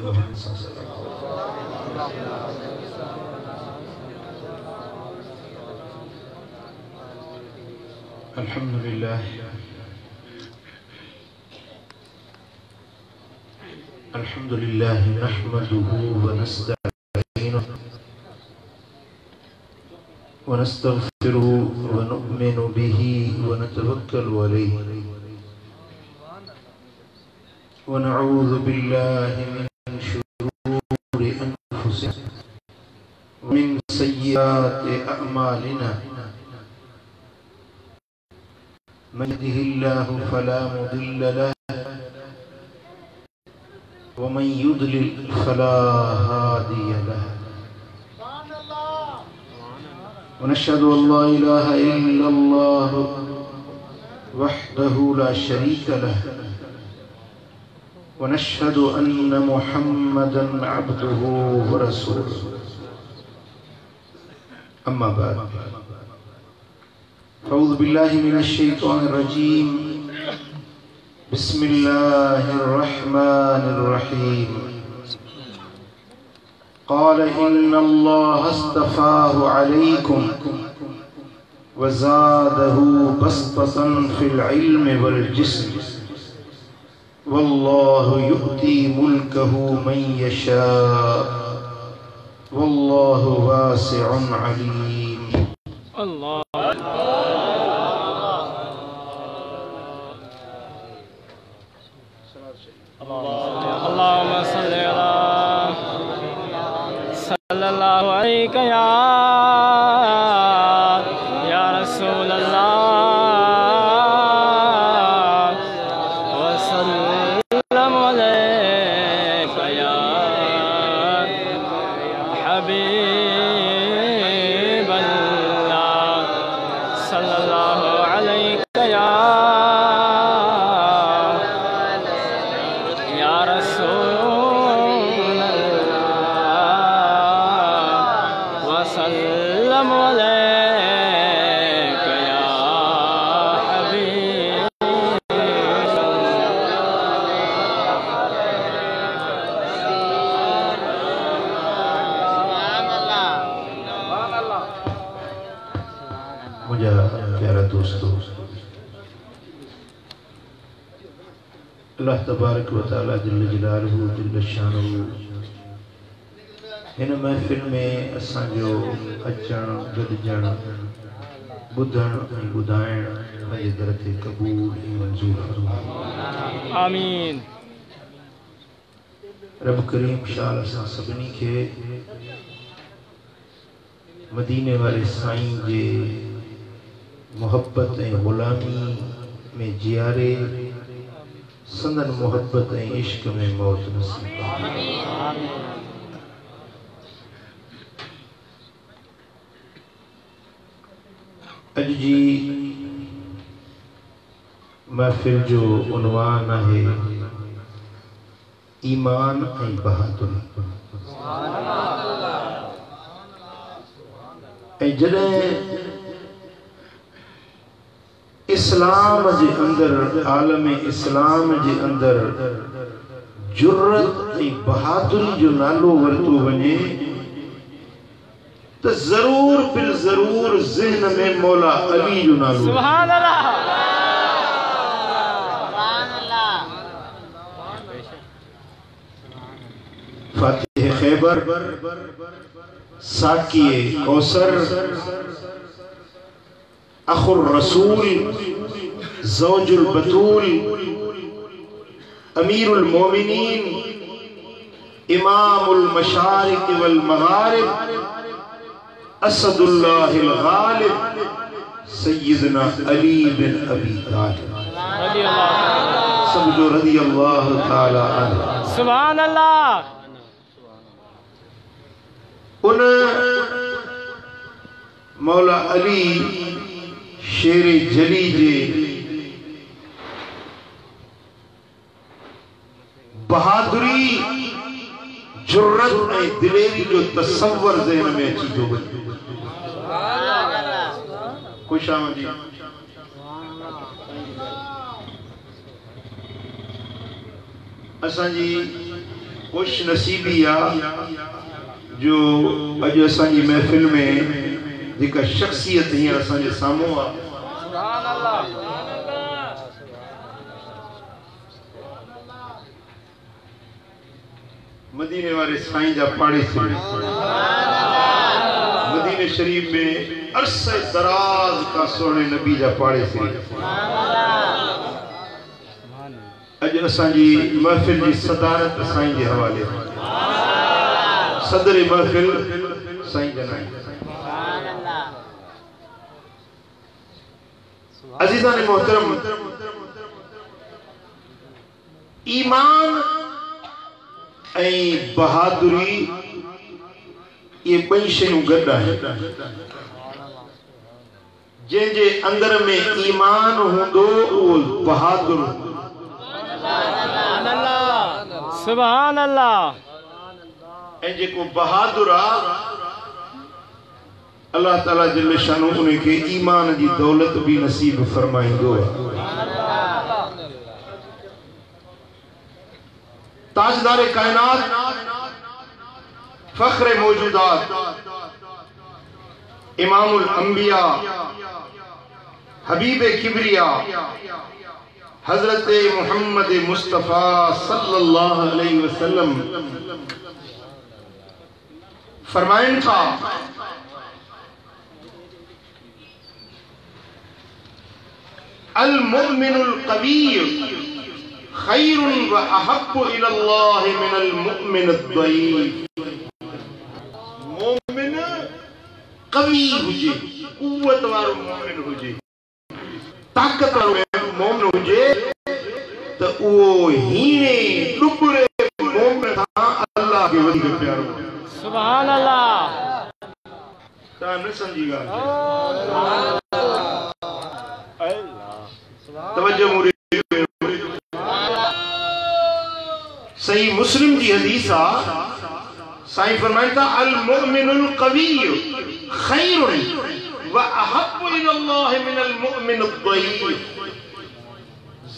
मोहम्मद सल्लल्लाहु अलैहि वसल्लम। अल्हम्दुलिल्लाह अल्हम्दुलिल्लाह नहमदुहु व नस्तईनुहु व नस्तगफिरुहु व नु'मिनु बिही व नतवक्कलु अलैहि व नऊज़ु बिल्लाहि मिन शुरूरि अनफुसिना व मिन सय्यिआति अअमालिना मन यहदिहिल्लाहु फला मुदिल्ल लहु व मन युद्लिल फला हादिय लहु व नशहदु अल्ला इलाहा इल्लल्लाह वहदहु ला शरीक लहु व नशहदु अन्न मुहम्मदन अब्दुहु व रसूलुहु। अम्मा बाद अऊज़ु बिल्लाहि मिनश शैतानिर रजीम बिस्मिल्लाहिर रहमानिर रहीम। क़ाल इन्नल्लाह अस्तफ़ाहु अलैकुम व ज़ादहु बस्ततन फ़िल इल्मि वल जिस्म वल्लाहु युअती मुल्कहु मन यशा वल्लाहु वासिउन अलीम। अल्लाह अल्लाहुम्मा सल्लि अला सल्लल्लाहु अलैहि या रसूल अल्लाह व सल्लम अलैका या हबीब अल्लाह सल्लल्लाहु अलैहि अल्लाह तबारक व तआला जल्ल जलालहु जल्ल शानुहु हिन महफ़िल में असांजो अचण गॾिजण ॿुधण ऐं ॿुधाइण पंहिंजे दर ते क़बूल ऐं मंज़ूर फरमाए। आमीन। रब करीम शाल असां सभिनी खे मदीने वाले साईं जे मोहब्बत ऐं ग़ुलामी में जियारे संदन मोहब्बत ऐं इश्क में मौत नसीब। अज जी महफिल जो उन्वान है ईमान ऐं बहादुरी। ऐं जॾहिं इस्लाम जे अंदर आलम इस्लाम जे अंदर जुर्रत ऐं बहादुरी जो नालो वरतो वञे तो जरूर बिल जरूर ज़हन में मौला अली जो नालो। सुभान अल्लाह। फातिह खैबर साकिए कौसर अखुर रसूल ज़ौजुल बतूल अमीरुल मोमिनीन इमामुल मशारिक वल मगारिब असदुल्लाहिल गालिब सय्यदना अली बिन अबी तालिब समझो रज़ियल्लाहु ताला अन्हु। सुभान अल्लाह। उन मौला अली शेर जली जे बहादुरी जुर्रत ऐं दिलेरी जो तसव्वुर ज़हन में अची थो वञे। खुश आमदी। असांजी खुश नसीबी आ जो अज असांजी महफिल में जेका शख्सियत हींअर असांजे साम्हूं आ मदीने वाले साईं जा पाड़ेसी मदीने शरीफ में अरसे दराज का सोने नबी जा पाड़ेसी अज असांजी महफिल की सदारत साईं के हवाले सदर महफिल साईं जनाई अजीज़ान मोहतरम ईमान ऐं बहादुरी ये ॿई शयूं गॾु आहे जंहिंजे अंदर में ईमान हूंदो उहो बहादुर सुभान अल्लाह ऐं जेको बहादुर आहे अल्लाह ताला जल्ल शानु उनखे ईमान जी दौलत भी नसीब फरमाईंदो आहे ताजदार कायनात फख्र मौजूदात इमामुल अंबिया हबीब किबरिया हजरत मोहम्मद मुस्तफा सल्लल्लाहु अलैहि वसल्लम फरमाइन था अल मुमिनुल कबीर खैरुन व अहब्बु इलल्लाह मिनल मुमिनिद दईफ मोमिन कवी हुजे कुव्वत वारो मोमिन हुजे ताकत वारो मोमिन हुजे तो वो हीने डुबरे मोमिन था अल्लाह के वधीक प्यारो सुभान अल्लाह ता न समझी गा तवज्जो मुरी सही मुस्लिम जी हदीस आ साईं फरमाइता अल मुमिनुल कवीय खैरुन व अहब्बु इलल्लाह मिनल मुमिनिद दईफ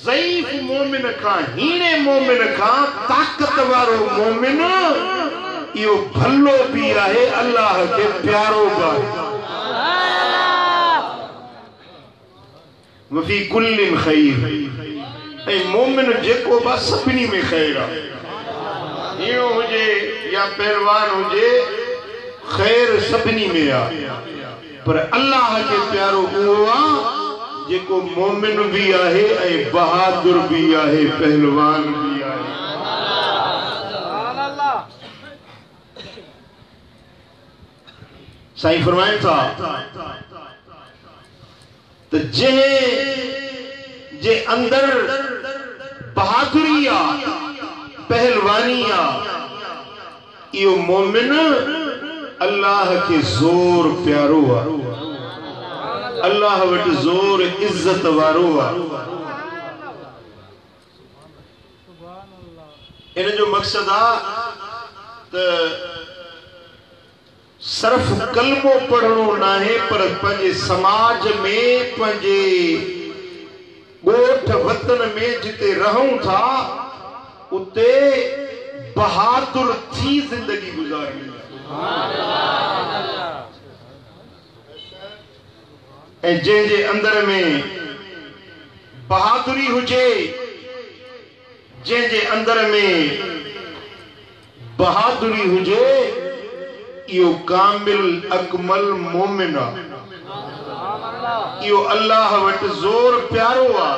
ज़ईफ मोमिन का हीने मोमिन का ताकत वारो मोमिन यो भलो भी आहे अल्लाह के प्यारो बा वफी कुल्लिन खैर ऐ मोमिन जेको बा सभिनी में खैर आ यो हुजे या पहलवान हुजे खैर सभिनी में आ पर अल्लाह के प्यारो उहो आ जेको मोमिन भी आहे ऐ बहादुर भी आहे पहलवान भी आहे सुभान अल्लाह साईं फरमाइन था तो जे अंदर बहादुरी आ पहलवानी आ यो मोमिन अल्लाह के जोर प्यारो आ अल्लाह वट जोर इज्जत वारो आ इन जो मकसद आ त सिर्फ कलमो पढ़नो ना है पर पंजे समाज में पंजे गोठ वतन में जिते रहूं था उते बहादुर थी जिंदगी गुजारनी ऐं जंहिंजे अंदर में बहादुरी हुजे जंहिंजे अंदर में बहादुरी हुजे यो कामिल अकमल मोमिन आ यो अल्लाह वट जोर प्यारो आ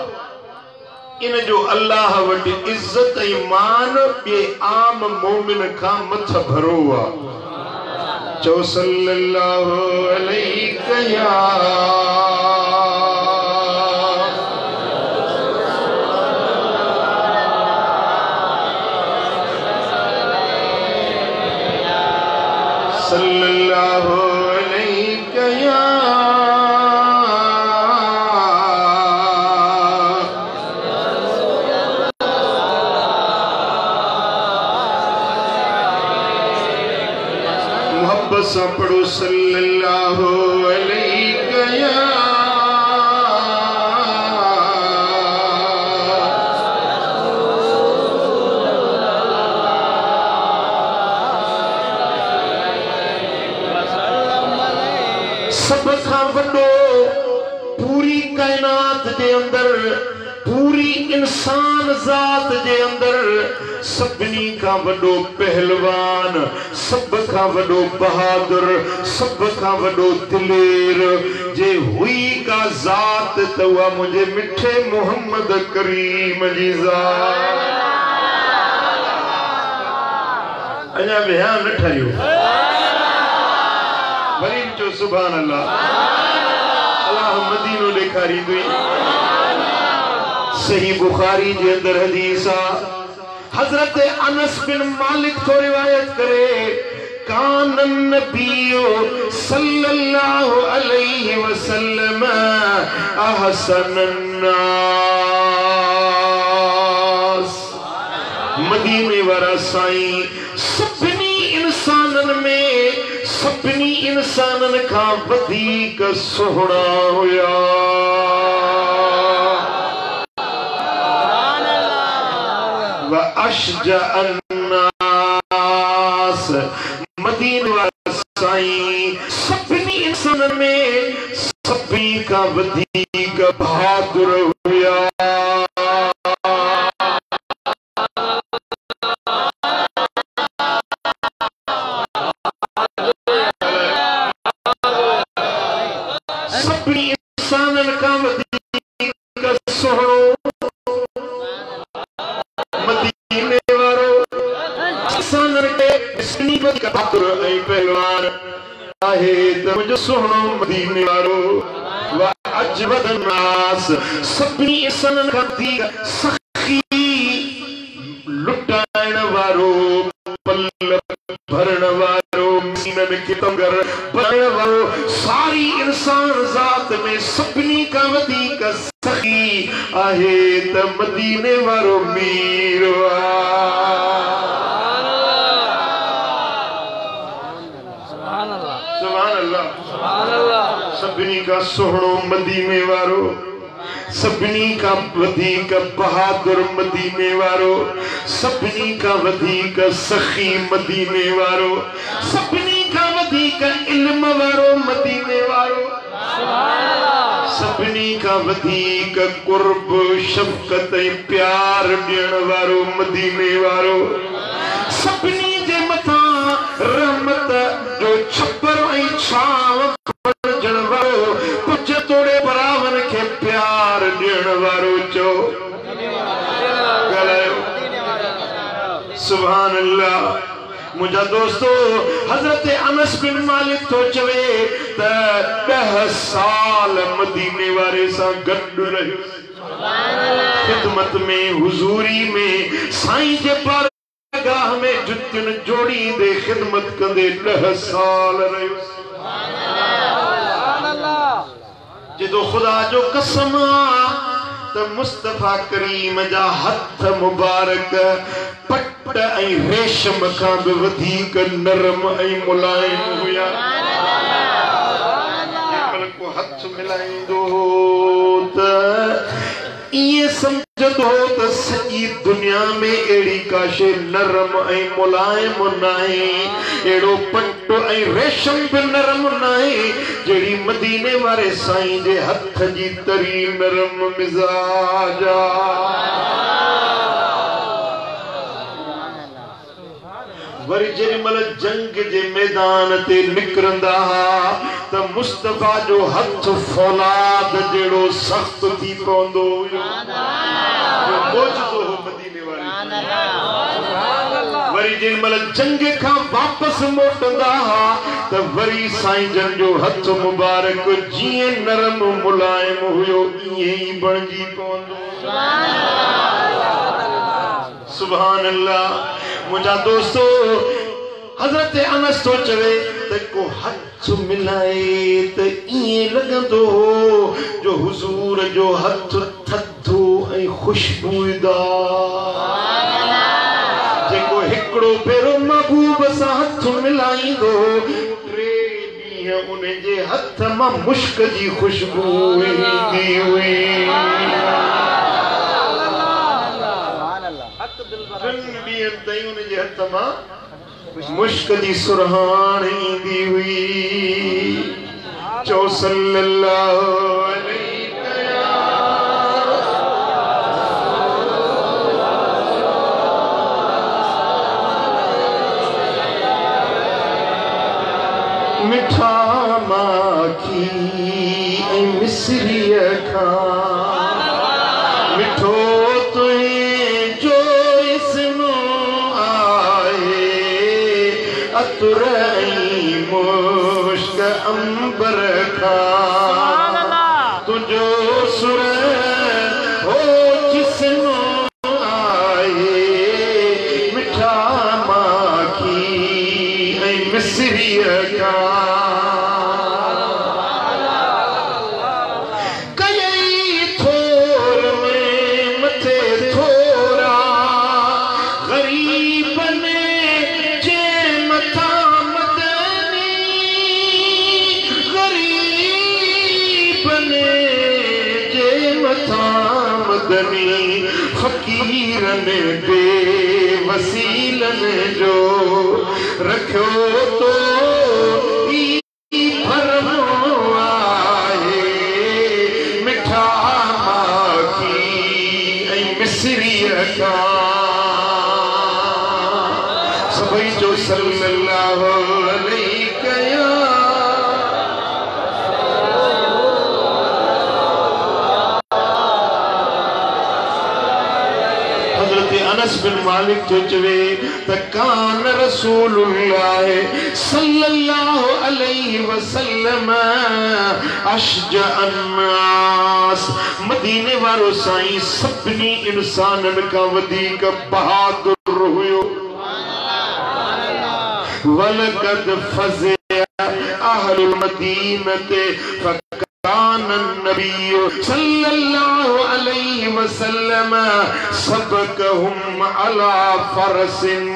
इन जो अल्लाह वट इज्जत ईमान बे आम मोमिन का मथ भरो आ चो सल्लल्लाहु अलैहि या सल्लल्लाहु अलैहि या मोहब्बत से पढ़ो सल्लल्लाहु अलैहि या सब खां वॾो पूरी कायनात जे अंदर पूरी इंसान ज़ात जे अंदर सभिनी खां वॾो पहलवान सब खां वॾो बहादुर सब खां वॾो दिलेर जे हुई का ज़ात त उहा मुंहिंजे मिठे मोहम्मद करीम जी ज़ात। अञा बयान न ठहियो वरी चो सुभान अल्लाह। अल्लाह मदीनो ॾेखारींदुई। सही बुखारी जे अंदर हदीस आ हजरत अनस बिन मालिक तो रिवायत करे कान नबियो सल्लल्लाहु अलैहि वसल्लम अहसनन नास। मदीने वारा साईं सभिनी इंसानन में सभिनी इंसानन खां वधीक सुहिणा हुया। व अशजा अन्नास मदीने वारा साईं सभिनी इंसानन में सभी खां वधीक बहादुर हुया। सभिनी इंसानन खां वधीक सुहिणो मदीने वारो इंसानन खे सभिनी वधीक बहादुर ऐं पहलवान आहे त मुंहिंजो सुहिणो मदीने वारो। व अजवद नास सभिनी इंसानन खां वधीक सखी लुटाइण वारो पल भरण वारो सीनन खे तंगर भरण वारो सारी इंसान ज़ात में सभिनी खां वधीक सखी आहे त मदीने वारो मीर सुभान अल्लाह। सभिनी खां सुहिणो मदीने वारो सभिनी खां वधीक बहादुर मदीने वारो सभिनी खां वधीक सखी मदीने वारो सभिनी खां वधीक इल्म वारो मदीने वारो सभिनी खां वधीक कुर्ब शफ़क़त ऐं प्यार ॾियण वारो मदीने वारो सभिनी जे मथां रहमत जो छपर ऐं छांव विझण वारो कुझ तोड़े बरावन खे प्यार ॾियण वारो चो ॻाल्हायो सुभान अल्लाह। मुंहिंजा दोस्तो हज़रत अनस बिन मालिक तो चवे त 10 साल मदीने वारे सां गॾु रहियो खिदमत में हुजूरी में साईं जे बारगाह में जुतियुनि जोड़ींदे खिदमत कंदे 10 साल रहियो। जदो खुदा जो कसम त मुस्तफा करीम जा हथ मुबारक पट ऐं रेशम खां बि वधीक नरम ऐं मुलायम हुया। जेकर को हथ मिलाईंदो त इएं समझंदो त सॼी दुनिया में अहिड़ी का शइ नरम ऐं मुलायम नाहे अहिड़ो पट ऐं रेशम बि नरम नाहे जहिड़ी मदीने वारे साईं जे हथ जी तरी नरम मिज़ाज वरी जेमल जंग जे मैदान ते निकरंदा त मुस्तफा जो हथ फौलाद जहिड़ो सख्त थी पवंदो हुयो। वरी जेमल जंग खां वापसि मोटंदा त वरी साईं जन जो हथ मुबारक जीअं नरम मुलायम हुयो ईअं ई बणिजी पवंदो। सुभान अल्लाह। मुंहिंजा दोस्तो हज़रत अनस तो चवे त को हथ मिलाए त ईअं लॻंदो हो जो हुजूर जो हथ थधो ऐं ख़ुशबूदार। जेको हिकिड़ो भेरो महबूब सां हथ मिलाईंदो 3 ॾींहं उन जे हथ मां मुश्क जी ख़ुशबू ईंदी हुई। 3 ॾींहंनि ताईं उन जे हथ मां मुश्क जी सुरहान ईंदी हुई। चो सल्लल्लाहु अलैहि मिठा माखी मिसरी खा मिठो तुई जो इसनो आए अतुरई मुश्क अंबर खा तुझो सुर हो जिसनो आए मिठा माखी मिसरी खा फकीरन बेवसीलन जो रखो तो भरमो आए मिठा माखी मिसरी का सभी जो सल्लल्लाहु अलैहि अनस बिन मालिक जो चवे तकान रसूलुल्लाह सल्लल्लाहु अलैहि वसल्लम अशजा अन्नास मदीने वारो साईं सभनी इंसानन का वधीक बहादुर हुयो वलकद फज़िया अहलुल मदीनते कान नबी सल्लल्लाहु अलैहि वसल्लम सबकहुम अला फरसिन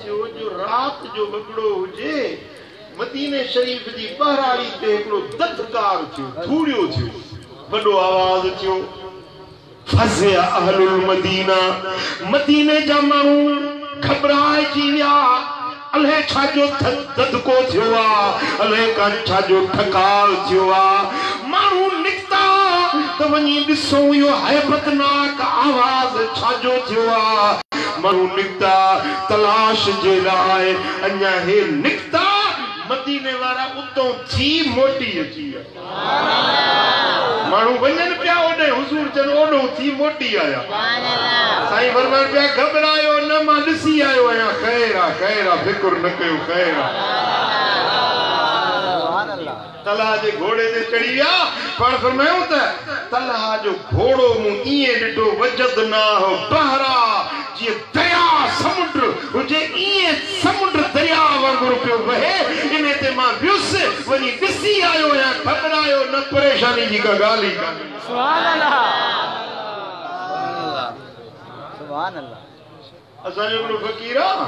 जो रात जो बगड़ो हुजे मदीने शरीफ जी बहराड़ी ते एकड़ो ददकार थियो धूड़ियो थियो बड़ो आवाज थियो फज़िया अहलुल मदीना मदीने जा माण्हू घबराए जी विया अल्लाह छाजो ददको थियो अल्लाह का छाजो ठकाल थियो मानू निकता तो वनी दिसो यो हैबतनाक आवाज छाजो थियो मानू निकता तलाश जे लाए अन्या हे निकता मदीने वाला उतो थी मोटी अची मानू वजन पिया ओडे हुजूर जन ओडो थी मोटी आया साईं फरमान पिया घबरायो न मां ॾिसी आयो आहियां खैर फिक्र न कयो खैर तलहा जे घोड़े ते चढ़ी विया पाण फरमायो त तलहा जो घोड़ो मूं ईअं ॾिठो वजद ना हो बहरा जीअं दरिया समुंड हुजे ईअं समुंड दरिया वांगुरु पियो वहे इन ते मां वियुसि वञी ॾिसी आयो आहियां घबरायो न परेशानी जी का ॻाल्हि ई कान्हे सुभान अल्लाह सुभान अल्लाह असांजो हिकिड़ो फ़क़ीर आहे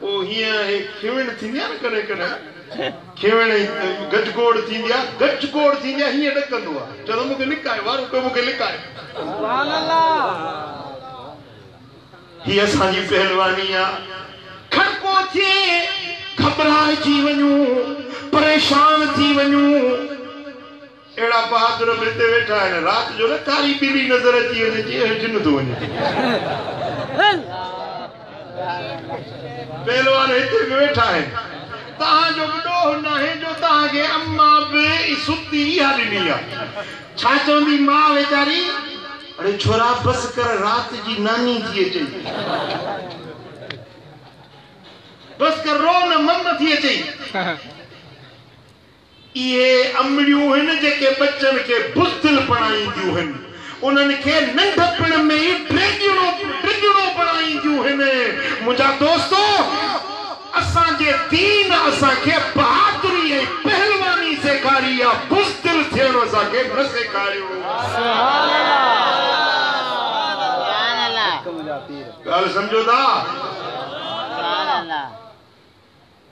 ओ हीअं खिवण थींदी आहे न कॾहिं कॾहिं खिवण गजगोड़ थींदी आहे हीअं ॾकंदो आहे चलो मूंखे लिकाए वारो को मूंखे लिकाए सुभान अल्लाह ही असांजी पहलवानी आहे खड़को थिए घबराइजी वञूं परेशान थी वञूं एड़ा बहादुर हिते वेठा आहिनि रात जो न कारी ॿिली नज़र अची वञे जीअं जिन थो वञे पहलवान हिते बि वेठा आहिनि तव्हांजो वॾो नाहे जो तव्हांखे अम्मा बि सुती इहा ॾिनी आहे छा चवंदी मां वीचारी अरे छोरा बस कर रात जी नानी थी अचे बस कर रो न मम थी अचे ये अमड़ियूं हिन जेके बच्चन के बुज़दिल बणाईंदियूं हिन उन्हनि खे नंढपण में ई ड्रिजड़ो बणाईंदियूं हिन मुंहिंजा दोस्तो असांजे दीन असांखे बहादुरी ऐं पहलवानी सेखारी आहे बुज़दिल थियण असांखे न सेखारियो ॻाल्हि सम्झो था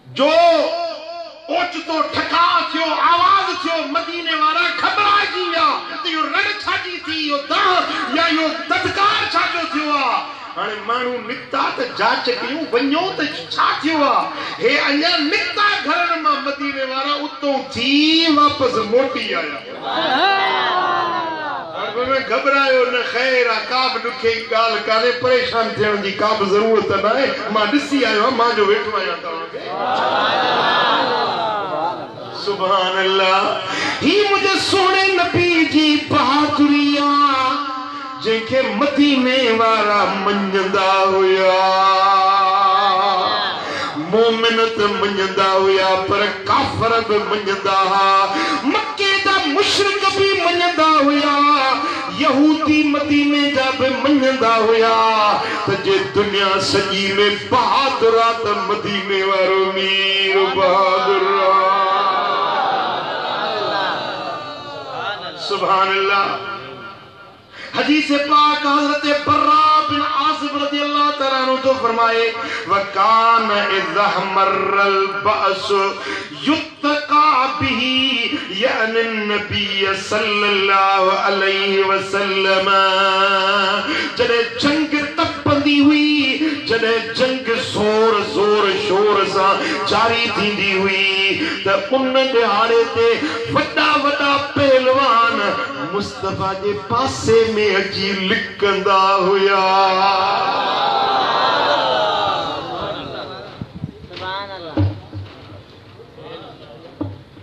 जो ओचितो ठका थियो आवाज थियो मदीने वारा घबराइजी विया त इहो रण छाजी थी इहो दह या इहो ददकार छाजो थियो आहे हाणे माण्हू निकता त जांच कयूं वञो त छा थियो आहे हे अञा निकता घरनि मां मदीने वारा उतो थी वापस मोटी आया में घबरायो न खैर आ का बि ॾुखे ॻाल्हि कान्हे परेशान थियण जी का बि ज़रूरत न आहे मां ॾिसी आयो आहियां मां जो वेठो आहियां तव्हांखे सुभान अल्लाह ही मुझे सोने नबी जी बहादुरी आहे जंहिंखे मदीने वारा मञंदा हुया मोमिन त मञंदा हुया पर काफ़र बि मञंदा हुआ मक्के जा मुशरिक बि मञंदा हुया यहूदी मदीने जा बि मञंदा हुया त जे दुनिया सॼी में बहादुर आहे त मदीने वारो मीर बहादुर सुभान अल्लाह हदीस पाक हज़रत बर्रा बिन आसिब रज़ियल्लाहु तआला अन्हु तो फरमाए वकान इज़ा मर्रल बअस युत्तका बिही यानी नबी सल्लल्लाहु अलैहि वसल्लम जॾहिं जंग तपंदी हुई जॾहिं जंग ज़ोर ज़ोर शोर सां जारी थींदी हुई त उन ॾिहाड़े ते वॾा वॾा पहलवान मुस्तफा जे पासे में अची लिकंदा हुया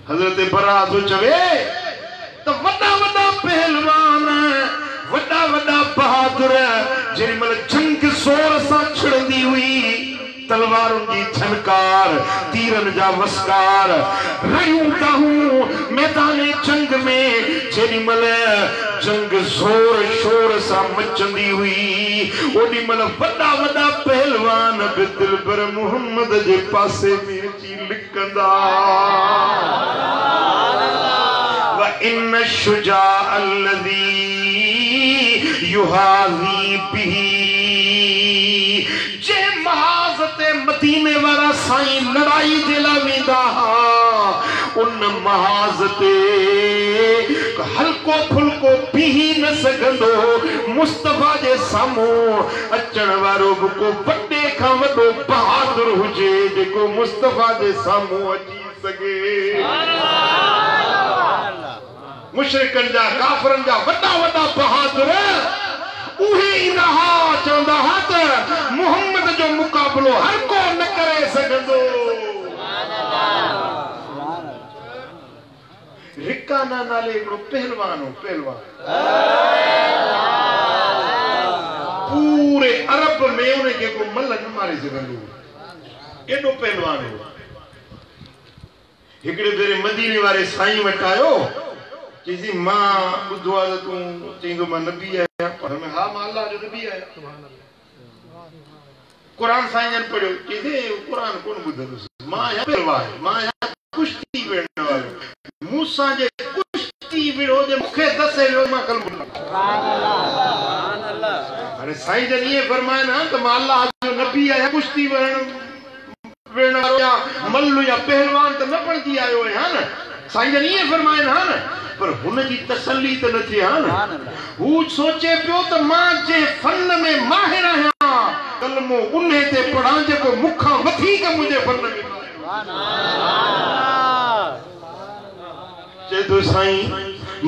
हज़रत बरा तो चवे तो वॾा वॾा पहलवान वॾा वॾा बहादुर जेॾी महिल जंग ज़ोर सां छिड़ंदी हुई तलवारुनि जी छनकार तीरन जा वस्कार रहियूं ताहूं मैदान जंग में जेॾी महिल जंग ज़ोर शोर सां मचंदी हुई ओॾी महिल वॾा वॾा पहलवान बि दिलबर मोहम्मद जे पासे में अची लिकंदा व इन शुजा अल्लज़ी युहाज़ी बिही जे महाज़ ते मदीने वारा साईं लड़ाई जे लाइ वेंदा उन महाज़ ते हल्को फुल्को बीही न सघंदो मुस्तफा जे साम्हूं अचण वारो बि को वॾे खां वॾो बहादुर हुजे जेको मुस्तफा जे साम्हूं अची सघे मुशरिकनि जा काफ़रनि जा वॾा वॾा बहादुर उहे ईंदा हा चवंदा हा त मोहम्मद जो मुक़ाबिलो हर को न करे सघंदो रिकाना नाले हिकिड़ो पहलवान हो पहलवान पूरे अरब में उनखे को मल न मारे सघंदो एॾो पहलवान हो हिकिड़े भेरे मदीने वारे साईं वटि आयो चईसी मां ॿुधो आहे त तूं चईंदो मां नबी आहियां पर में हा मां अल्लाह जो नबी आहियां क़ुरान साईं जन पढ़ियो चईंदे क़ुरान कोन ॿुधंदुसि मां आहियां पहलवान मां आहियां कुश्ती विढ़ण वारो मूंसां जे कुश्ती विढ़ो जे मूंखे दसे वियो मां कलमो हाणे साईं जन इहे फरमाइनि हा त मां अल्लाह जो नबी आहियां कुश्ती विढ़ण वारो या मल्लु या पहलवान त न बणिजी आयो आहियां न साईं जन इहे फरमाइनि हा न पर हुन जी तसल्ली त न थी हा न हू सोचे पियो त मां जे फन में माहिर आहियां कलमो उन्हे ते पढ़ां जेको मूंखां वधीक मुंहिंजे फन में चए थो साईं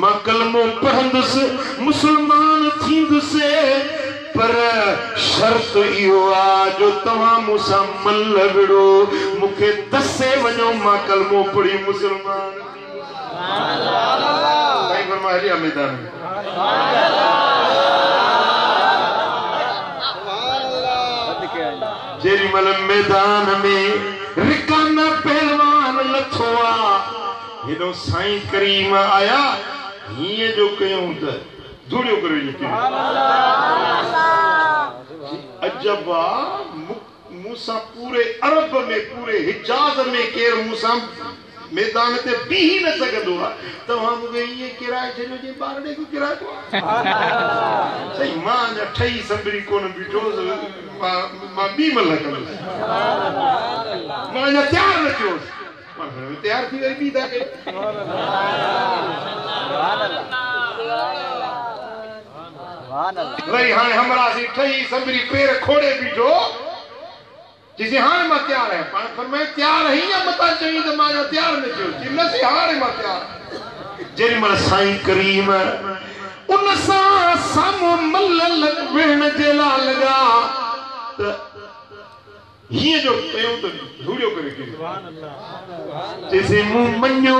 मां कलमो पढ़ंदुसि मुस्लमान थींदुसि पर शर्त इहो आहे जो तव्हां मूंसां मल विड़ो मूंखे दसे वञो मां कलमो पढ़ी मुस्लमान साईं फरमा हलिया मैदान में जेॾी महिल मैदान में रिकाना पहलवान लथो आहे हेॾो साईं करीम आया हीअं जो कयूं त धूड़ियो करे अजब मूंसां पूरे अरब में पूरे हिजाज़ में केर मूंसां मैदान ते बीह न सघंदो आहे तव्हां मूंखे ईअं किराए छॾियो जे ॿारड़े को किराए साईं मां अञा ठही संभरी कोन बीठोसि मां ॿी महिल कंदुसि मां अञा तयारु न थियोसि तयारु थी वई ॿी तव्हांखे वरी हाणे हमरा सी ठही संभरी पैर खोड़े बीठो जिसे हाणे मां तैयार है पाण फरमाए तैयार ही या मता चई त मां तैयार न थियो कि न सी हाणे मां तैयार जेरी मन साईं करीम उन सा सामो मल्ल वेण जेला लगा त ये जो पयो तो झूड़ियो करे के सुभान अल्लाह जैसे मुंह मन्यो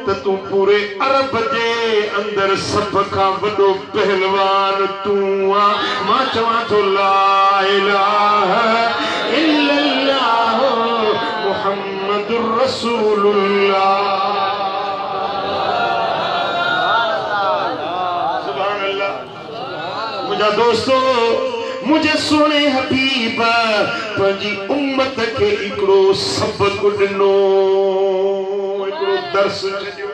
त तू पूरे अरब जे अंदर सब का वडो पहलवान तू आ मां चवा तो ला इलाहा इल्लल्लाह मुहम्मदुर रसूलुल्लाह सुभान अल्लाह मुझा दोस्तों मुझे सुने हबीब पंजी उम्मत के इकड़ो सबक दिनो इकड़ो दर्स छडियो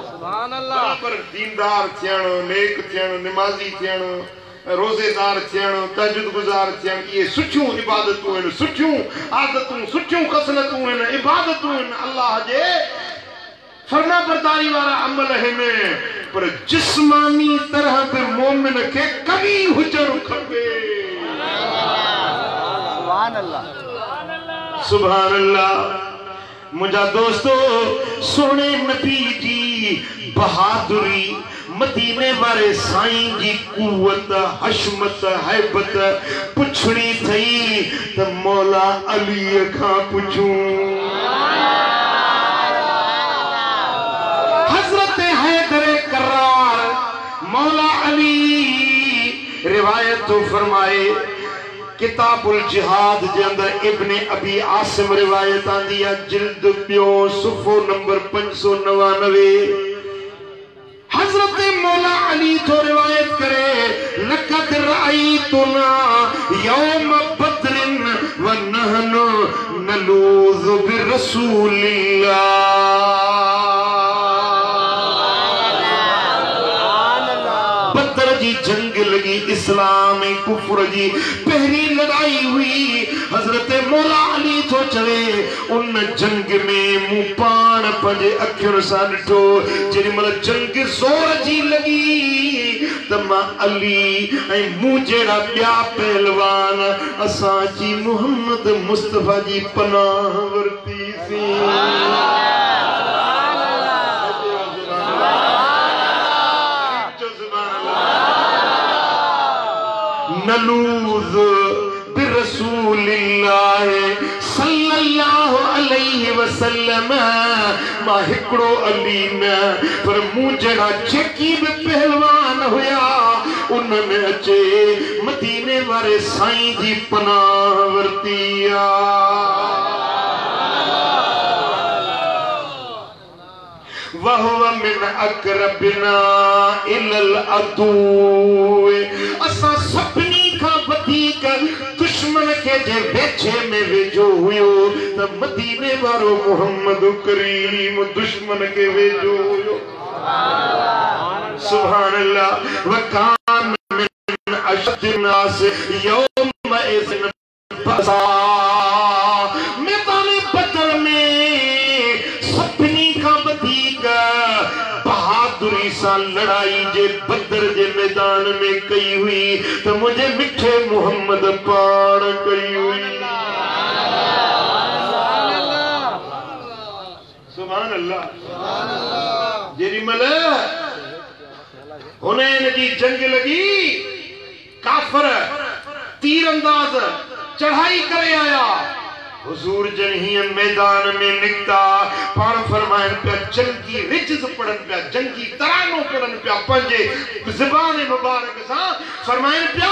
सुभान अल्लाह पर दीनदार थियण नेक थियण नमाजी थियण रोजेदार थियण तहज्जुद गुजार थियण ये सुठियूं इबादतूं आहिनि सुठियूं आदतूं सुठियूं खसलतूं आहिनि इबादतूं आहिनि अल्लाह जे फरमा बरदारी वाला अमल है पर जिस्मानी तरह पे मोमिन के कभी हुजर खपे सुभान अल्लाह सुभान अल्लाह मुझा दोस्तों सोने नबी जी बहादुरी मदीने वाले साईं जी कुवत हशमत हैबत पुछड़ी थई त मौला अली खां पुछूं मौला अली रिवायत तो फरमाए किताबुल जिहाद के अंदर इब्ने अबी आसिम रिवायत आंदी है जिल्द प्यो सुफो नंबर 599 हजरत मौला अली तो रिवायत करे लक़द रअयतुना यौम बद्रिन व नहनु नलूज़ु बिरसूलिल्लाह जंग लगी इस्लाम कुफर जी पहली लड़ाई हुई हजरत मौला अली तो चले उन जंग में मुंह पान पंजे अखियुनि सां ॾिठो जेॾी महिल जंग ज़ोर जी लगी त मां अली ऐं मूं जहिड़ा ॿिया पहलवान असां जी मुहम्मद मुस्तफ़ा जी पनाह वरितीसीं नलूज़ बिरसूलिल्लाह सल्लल्लाहु अलैहि वसल्लम मां हिकड़ो अली न पर मूं जहिड़ा जेकी भी पहलवान हुया उनमें अचे मदीने वाले साईं जी पनाह वरती वहुव मिन अक़रबिना इलल अदू असां सभिनी खां वधीक दुश्मन के जे वेझे में वेझो हुयो त मदीने वारो मोहम्मद करीम दुश्मन के वेझो हुयो सुभान अल्लाह वकान मिन अशद नास यौम इज़न बसा मैदान बदर में सभिनी खां वधीक बहादुरी सां लड़ाई जे बदर जे मैदान में कई हुई तो मुझे मिठे मोहम्मद पाण कई हुई सुभान अल्लाह जेरी मल हुनैन जी जंग लगी काफर तीरंदाज चढ़ाई करे आया हुजूर जन ही मैदान में निकता पाण फरमाइन पे जंगी रिजज पढ़न पे जंगी तरानो पढ़न पे पंजे ज़बान मुबारक सा फरमाइन पे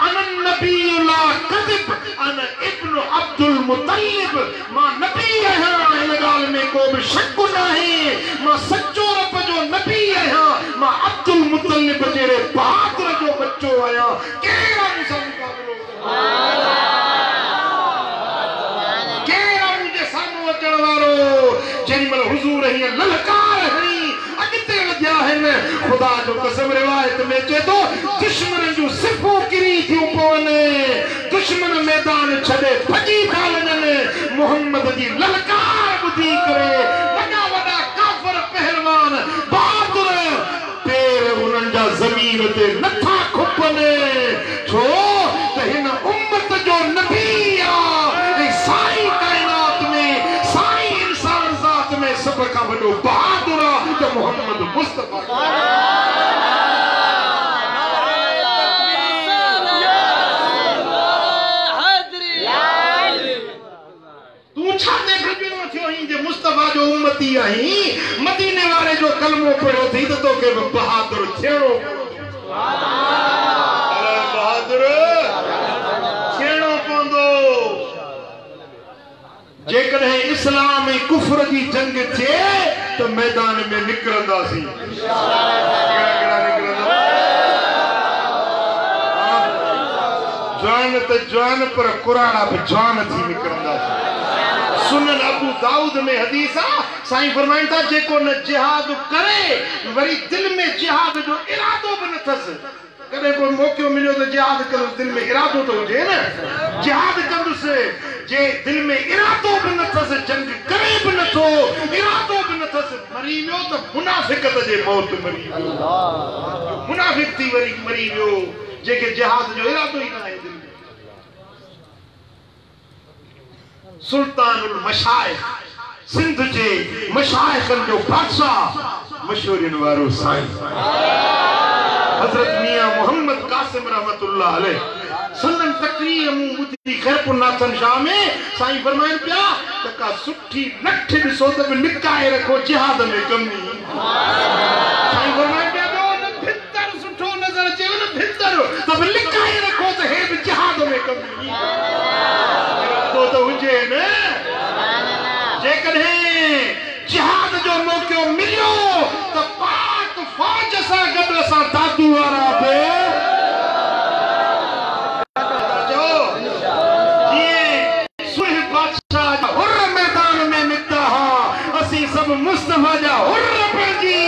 अन नबी ला कज़िब अन इब्न अब्दुल मुत्तलिब मां नबी है इन गाल में को भी शक नहीं मां सच्चो रब जो नबी है मां अब्दुल मुत्तलिब जेरे बहादुर जो बच्चो आया केड़ा मुसलमान मुकाबलो सुभान अल्लाह हुजूर ही ललकार हणी अगते वधिया हन खुदा जो कसम रिवायत में चे तो दुश्मन जो सिफो किरी थियो पवने दुश्मन मैदान छडे भजी था वञनि मोहम्मद जी ललकार बुधी करे वॾा वॾा काफर पहलवान बहादुर पैर उन्हनि जा ज़मीन ते जे नथा खुपने छो त हिन उम्मत जो नबी आ साईं कायनात में साईं इंसान ज़ात में सब खां वॾो बहादुर आ त मोहम्मद मुस्तफा मुस्तफा जो उम्मती आई मदीने वाले जो कलमो पढ़ो थी तो के बहादुर थियणो अरे बहादुर थियणो पवंदो जेकॾहिं इस्लाम ऐं कुफ्र जी जंग थिए तो मैदान में निकरंदासीं जवान त जवान पर कुराना भी जवान थी निकरंदासीं सुनन अबू दाऊद में हदीस आ साईं फरमाइन था जेको न जिहाद करे वरी दिल में जिहाद जो इरादो भी न थस कदे कोई मौको मिलियो तो जिहाद कर दिल में इरादो तो हुजे न जिहाद कंदुस जे दिल में इरादो भी न थस जंग करे भी न थो इरादो भी न थस मरी वियो तो मुनाफिकत जे मौत मरी अल्लाह मुनाफिक थी वरी मरी वियो जेके जिहाद जो इरादो ही न आहे दिल में सुल्तानुल मशाइख सिंध जे मशाइखन जो बादशाह मशहूरन वारो साईं हजरत मियां मोहम्मद कासिम रहमतुल्लाह अलैह सल्लन तकरीर मुदी खैरपुर नाथन शाह में साईं फरमाइन पिया त का सुठी लठ ॾिसो त निकाए रखो जिहाद में कमी साईं फरमाइन पिया न भितर सुठो नजर अचे न भितर त निकाए रखो त हे जिहाद में कमी तो हुजे न जेकॾहिं जिहाद जो मौको मिलियो तो पाक फौज सां गॾु असां दादू वारा बि जीअं सुह बादशाह जा हुर मैदान में निकिता हा असीं सभु मुस्तफा जा हुर पंहिंजी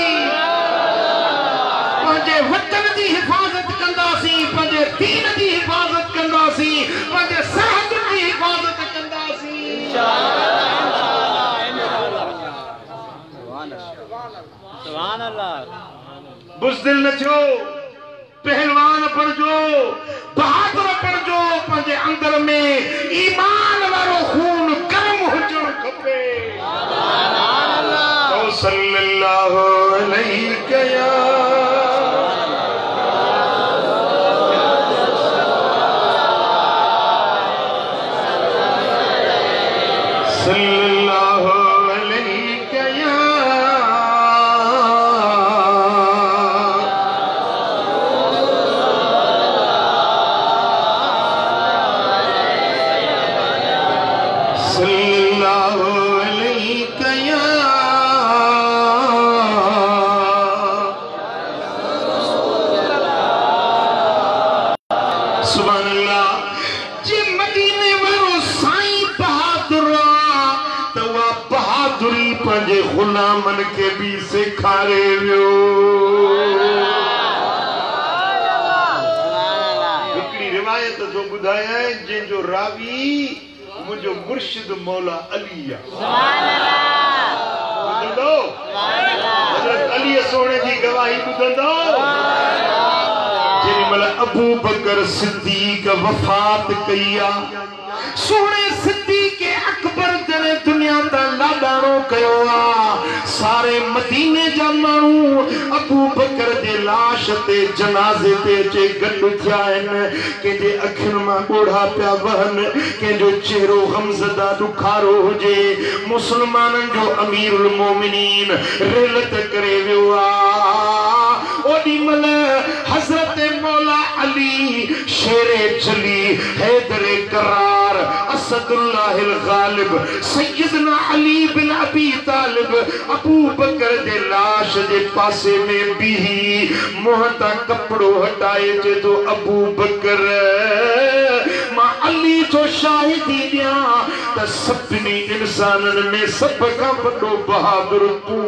पंहिंजे वतन जी हिफ़ाज़त कंदासीं पंहिंजे दीन जी हिफ़ाज़त कंदासीं पंहिंजे सरहदुनि जी हिफ़ाज़त बुज़दिल न थियो पहलवान बणजो बहादुर बणजो पंहिंजे अंदर में ईमान वारो खून गर्म हुजणु खपे सल्लल्लाहु अलैहि सल्लल्लाहु अलैहि सल्लल्लाहु अलैहि सुभान अल्लाह जे मदीने वारो साईं बहादुर तवा बहादुरी पंहिंजे गुलामन के भी सेखारे वियो हिकड़ी रिवायत जो ॿुधाया जंहिंजो रावी मुझो मुर्शिद मौला अली सुभान अल्लाह ॿुधंदो हज़रत अली सोने जी गवाही ॿुधंदो जेमल अबू बकर सिद्दीक वफात कई सोने सिद्दीक अकबर जने दुनिया दा लाडाणो कयो सारे मदीने जा मानू अबू बकर दे लाश ते जनाजे ते चे गड्ड थिया के जे अखिन मा गोढ़ा पिया वहन के जो चेहरो गमज़दा दुखारो हुजे मुसलमानन जो अमीरुल मोमिनीन रेलत करे वियो ओडी मल हजरत मौला अली शेरे जली हैदरे करार असदुल्लाहिल गालिब सैयदना अली बिन अबी तालिब अबू बकर दे लाश दे पासे में बीही मोहता कपड़ो हटाए जे तो अबू बकर मां अली जो शाहिदी दिया त सभिनी इंसानन में सब का बड़ो बहादुर तू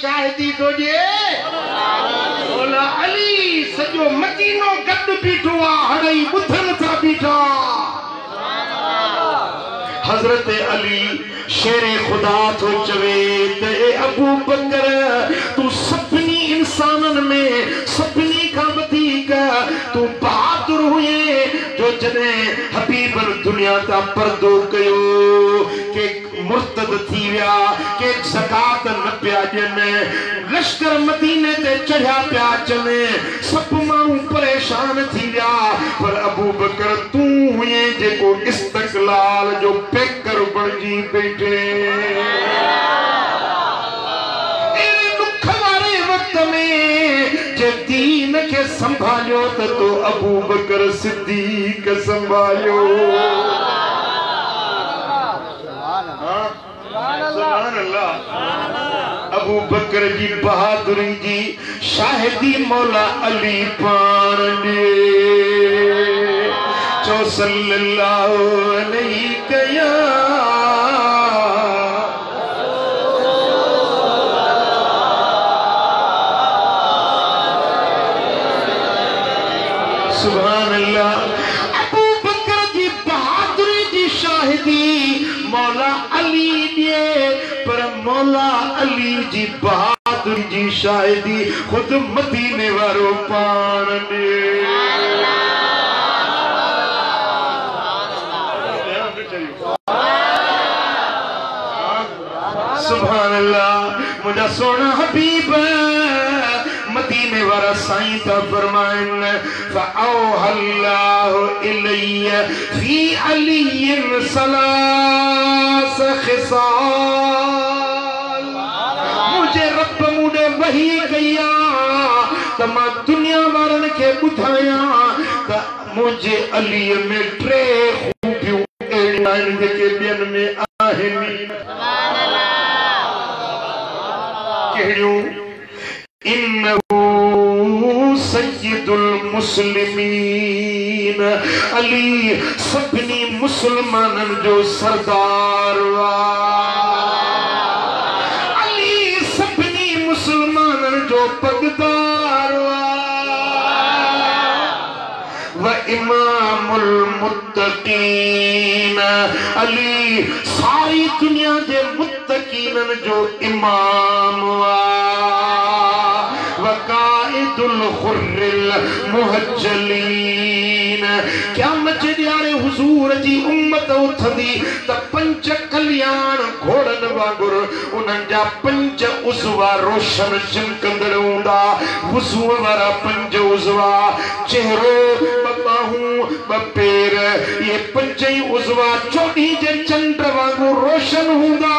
शाहिदी तो जे मौला अली सज जो मदीनो गद बीठो आ हड़ई बुधन था बीठा हजरत अली शेरे खुदा तो चवे ते अबू बकर तू सभनी इंसानन में सभनी का वधीक तू बहादुर हुए जो जने हबीब दुनिया ता पर्दो कयो के मुर्तद थी विया के ज़कात न पिया ॾियनि लश्कर मदीने ते चढ़िया पिया अचनि सब माण्हू परेशान थी विया पर अबू बकर तू हुए जेको इस्तक़लाल जो पेकर बणजी बैठे जे दीन के संभालियो तो अबू बकर सिद्दीक संभालियो सुभान अल्लाह अबू बकर जी बहादुरी जी शाहिदी मौला अली पान दे चो सल्लल्लाहु अलैहि कया सुभान अल्लाह अबू बकर जी बहादुरी जी शाहिदी मौला अली दिए पर मौला अली जी बहादुरी जी शाहिदी खुद मदीने वारो पान दे सुभान अल्लाह मुझा सोना हबीब मदीने वाला साईं था फरमाइन फ़अौहल्लाहु इलैया फ़ी अलिय्यिन सलास ख़िसाल मुझे रब मुझे वही कया त मां दुनिया वारन के बुधाया त मुझे अली में ट्रे खूबियूं एड़ियूं आहिनि जेके ॿियनि में आहिनि कहिड़ियूं इन्नहु सय्यदुल मुस्लिमीन अली सभनी मुसलमानन जो सरदार वा अली सभनी मुसलमानन जो पगदार वा व इमामुल मुत्तकीन अली सारी दुनिया के मुत्तकीनन जो इमाम वा वकाइदुल खुर्रिल मुहज्जलीन क्या मचड़ियारे हुजूर जी उम्मत उथंदी त पंच कल्याण घोड़न वांगुर उन्हनि जा पंच उज़वा रोशन चिमकंदड़ हूंदा वुज़ू वारा पंज उज़वा चेहरो बाहूं पेर ये पंजई उज़वा चोॾहीं जे चंड वांगुर रोशन हूंदा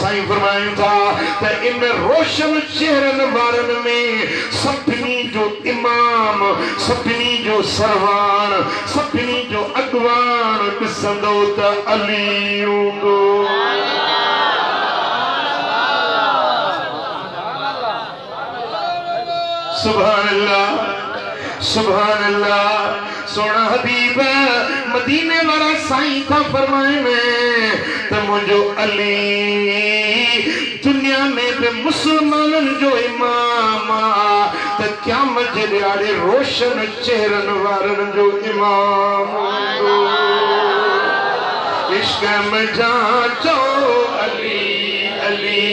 साईं फरमाइन था त इन रोशन चेहरन वारन में सभनी जो इमाम सभनी जो सरवान सभनी जो अगवान ॾिसंदो त अली हूंदो सुभान अल्लाह सुभान अल्लाह सोना हबीब मदीने वाला साईं था फरमाए त मुझो अली दुनिया में भी मुसलमानन जो इमाम त क़यामत जे ॾियारे रोशन चेहरन वारन जो इमाम इश्क में जाचो अली अली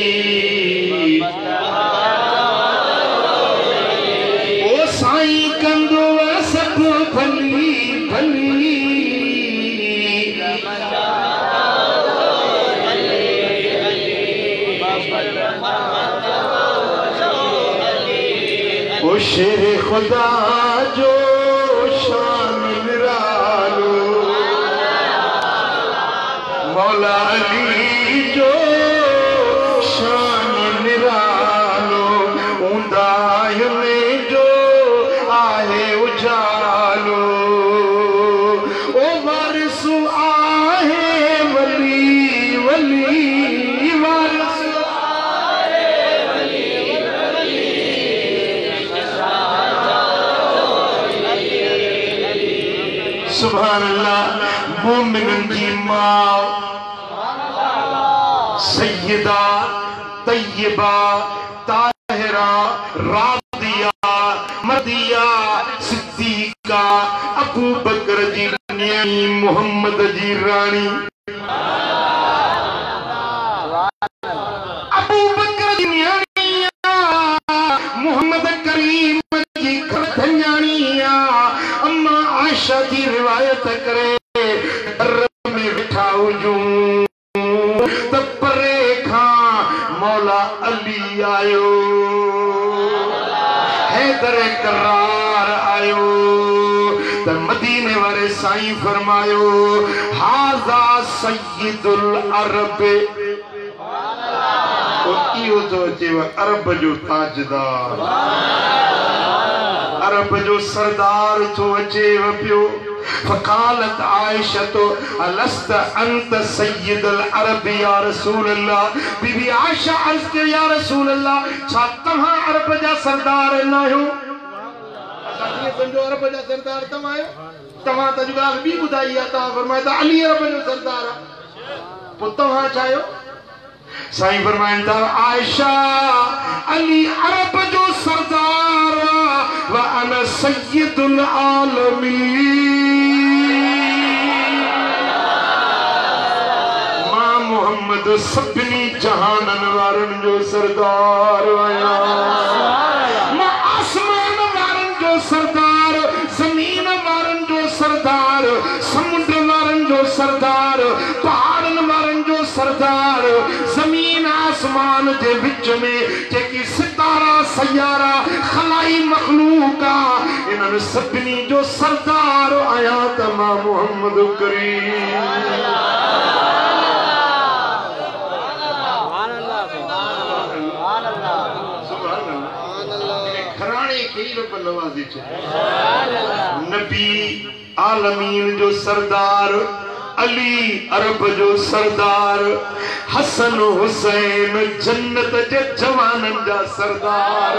ओ साईं कंदो सब भली भली ओ शेर खुदा जो शान निरालो मौला अली जो शान निरालो ऊंदाय में जो आहे उजालो ओ वारिसु आहे वली वली वारिसु सुभान अल्लाह मोमिनन जी मां सय्यदा तय्यबा ताहिरा रादिया दिया सिद्दीका अबू बकर जी न्याणी मोहम्मद जी रानी अबू बकर जी न्याणी मोहम्मद करीम जी धन्याणिया अम्मा आयशा जी रिवायत करे में बिठाऊ जू तपरे खां मौला अली आयो हैदर करार आयो त मदीने वाले साईं फरमायो हाजा सय्यदुल अरब इहो तो चेव अरब जो ताजदार अरब जो सरदार तो अचेव पियो फकालत आयशा तो अलस्त अंत सय्यदुल अरब या रसूल अल्लाह बीबी आयशा अर्ज के या रसूल अल्लाह छा तव्हां अरब जा सरदार न हो असां समझो अरब जा सरदार तव्हां आयो तव्हां त जो ॻाल्हि ॿी ॿुधाई आहे तव्हां फरमायो त अली अरब जो सरदार आहे पोइ तव्हां छा आहियो साईं फरमाइनि था आयशा अली अरब जो सरदार व अना सय्यदुल आलमीन मां मोहम्मद सभिनी जहाननि वारनि जो सरदार आहियां मां आसमान वारनि जो सरदार ज़मीन वारनि जो सरदार समुंड वारनि जो सरदार पहाड़नि वारनि जो सरदार ज़मीन आसमान जे विच में जेकी सितारा सयारा खलाई मखलूक इन्हनि सभिनी जो सरदार आया त मां मोहम्मद करीम घराणे खे रब नवाज़े नबी आलमीन जो सरदार अली अरब जो सरदार हसन हुसैन जन्नत जे जवानन जा सरदार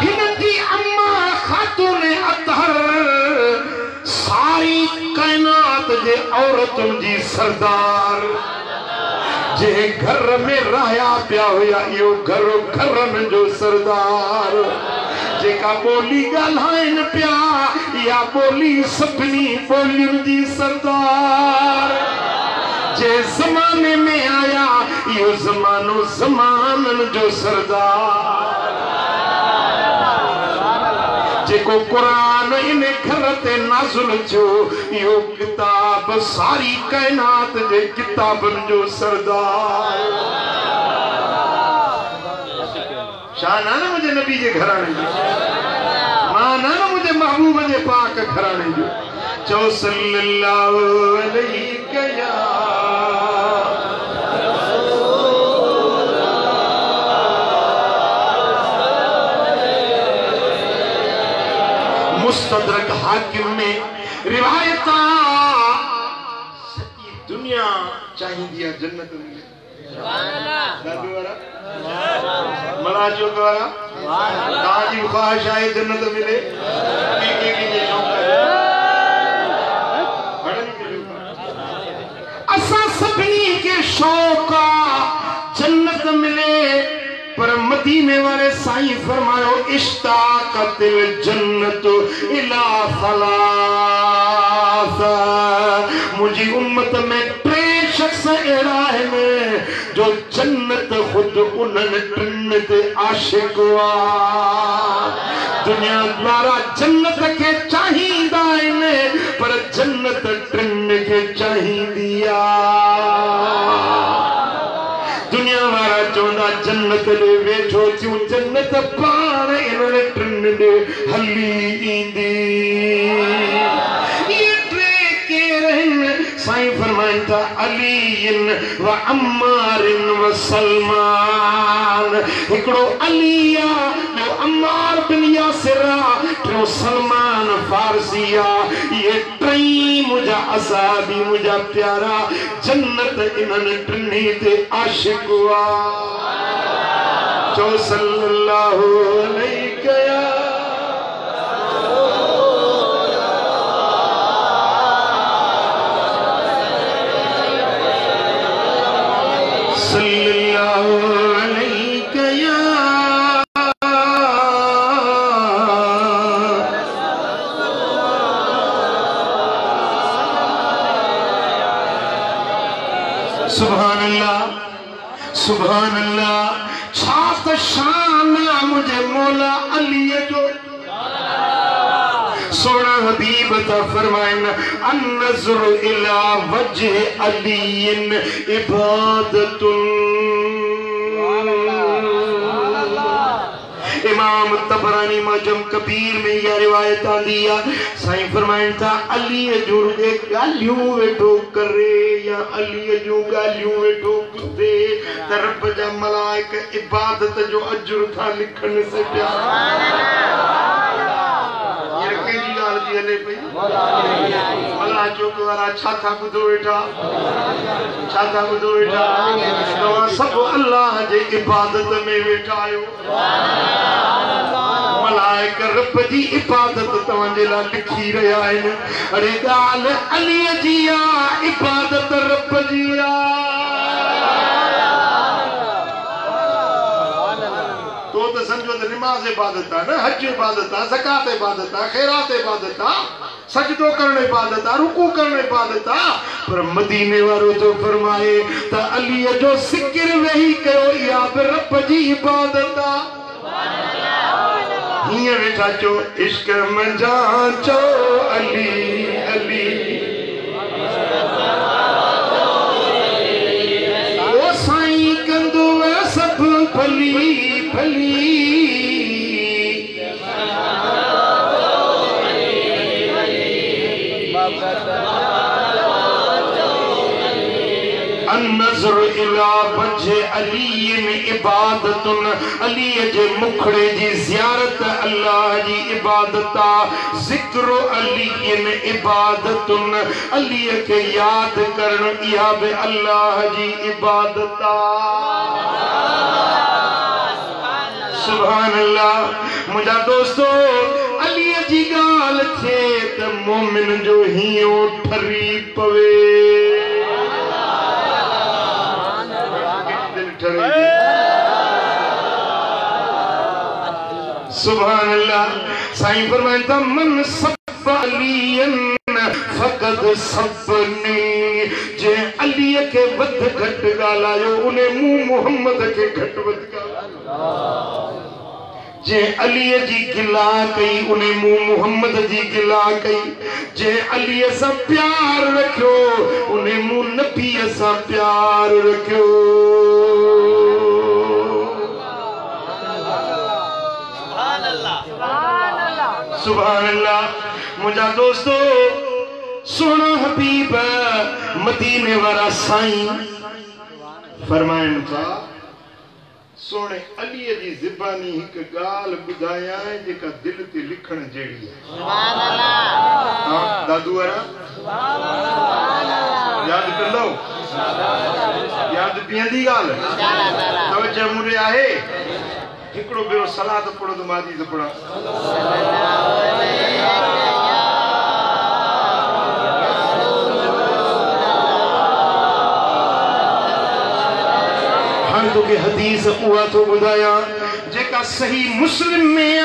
हिन जी अम्मा खातून अतहर सारी कायनात जे औरतुन जी सरदार जे घर में रहया पिया हुया इहो घरो घरन जो सरदार जेका बोली ॻाल्हाइन पिया या बोली सभिनी बोलियुनि जी सरदार जे ज़माने में आया इहो ज़मानो ज़माननि जो सरदार जेको कुरान इन घर ते नाज़िल थियो इहो किताब सारी कायनात जे किताबनि जो सरदार शाना न मुझे नबी जे घराने जो माना न मुझे महबूब जे पाक घराने जो चो सल्लल्लाहु अलैहि या मुस्तदरक हाकिम में रिवायत सच्ची दुनिया चाहिए जन्नत मिले मलाजो द्वारा ताजी ख्वाहिश आए जन्नत मिले असा सभी के शौक जन्नत मिले पर मदीने वाले साईं फरमायो इश्ताकतिल जन्नत इला सलास मुझी उम्मत में टे शख्स अहिड़ा आहिनि जो जन्नत खुद उन्हनि टिनि ते आशिक हुआ दुनिया द्वारा जन्नत के चाहींदा आहिनि पर जन्नत टिनि के चाहींदी दुनिया वारा चवंदा जन्नत ॾे वेठो थियूं जन्नत पाण इन्हनि टिनि ॾे हली ईंदी साईं फरमाइनि था अलीन व अम्मारिन व सलमान हिकिड़ो अली आहे ॿियो अम्मार बिन यासिर आहे टियों सलमान फारसी आहे इहे टई मुंहिंजा असाबी मुंहिंजा प्यारा जन्नत इन्हनि टिनी ते आशिक हुआ चो सल्लल्लाहु अलैहि सुभान अल्लाह सुभान अल्लाह। छात शान मुझे मौला अली जो सोना हबीब ता फरमाइन अन्नज़र इला वजह अलीन इबादतुन। इमाम तबरानी मजम कबीर में यह रिवायत आंदी है साईं फरमाइन था अली जो गालियों वेठो करे या अली जो गालियों वेठो दे तरफ जा मलाइक इबादत जो अजर था लिखण से प्यार अल्लाह जो वारा छाता बुधो वेठा तो सब अल्लाह जे इबादत में वेठा आयो मलाइक रब जी इबादत तव्हांजे लाइ लिखी रहिया आहिनि। अरे ॻाल्हि अलीअ जी आहे इबादत रब जी आहे। तो समझो तो नमाज इबादत है ना हज इबादत है ज़कात इबादत है खैरात इबादत है सजदो करने इबादत है रुकू करने इबादत है। पर मदीने वारो तो फरमाए त अली जो जिक्र वही कयो या रब जी इबादत है। हिय वेठा चो इश्क मंजा चो अली अली ओ साईं कंदो सब भली भली अन्नज़र इला वजह अलीन इबादतुन। अली जे मुखड़े जी ज़ियारत अल्लाह जी इबादत आ। ज़िक्र अलीन इबादतुन अली के याद करण इहा बि अल्लाह जी इबादत आ। सुभान अल्लाह। मुझा दोस्तों अली जी गाल थे त मोमिन जो हियो ठरी पवे। सुभान अल्लाह। साईं फरमाता मन सब अलियन फकद सबनी। जे अली के वध घट गालायो उन्हें मुंह मोहम्मद के घट वध गालायो। जे अली जी गिला कई उन्हें मुंह मोहम्मद जी गिला कई। जे अली सा प्यार रखियो उन्हें मुंह नबी सा प्यार रखियो। सुभान अल्लाह। मुझा दोस्तों सोना हबीब मदीने वाला साईं फरमाइन था सोने अली जी ज़बानी एक गाल बुधाया है जेका दिल ते लिखण जेड़ी है। सुभान अल्लाह। हां दादू वारा याद कर लो याद पियंदी गाल तवज्जो मुरे आहे। हिकड़ो बेरो सलात पढ़ो तो मादी से पढ़ा हां तो के हदीस हुआ तो बुधाया जेका सही मुस्लिम में आ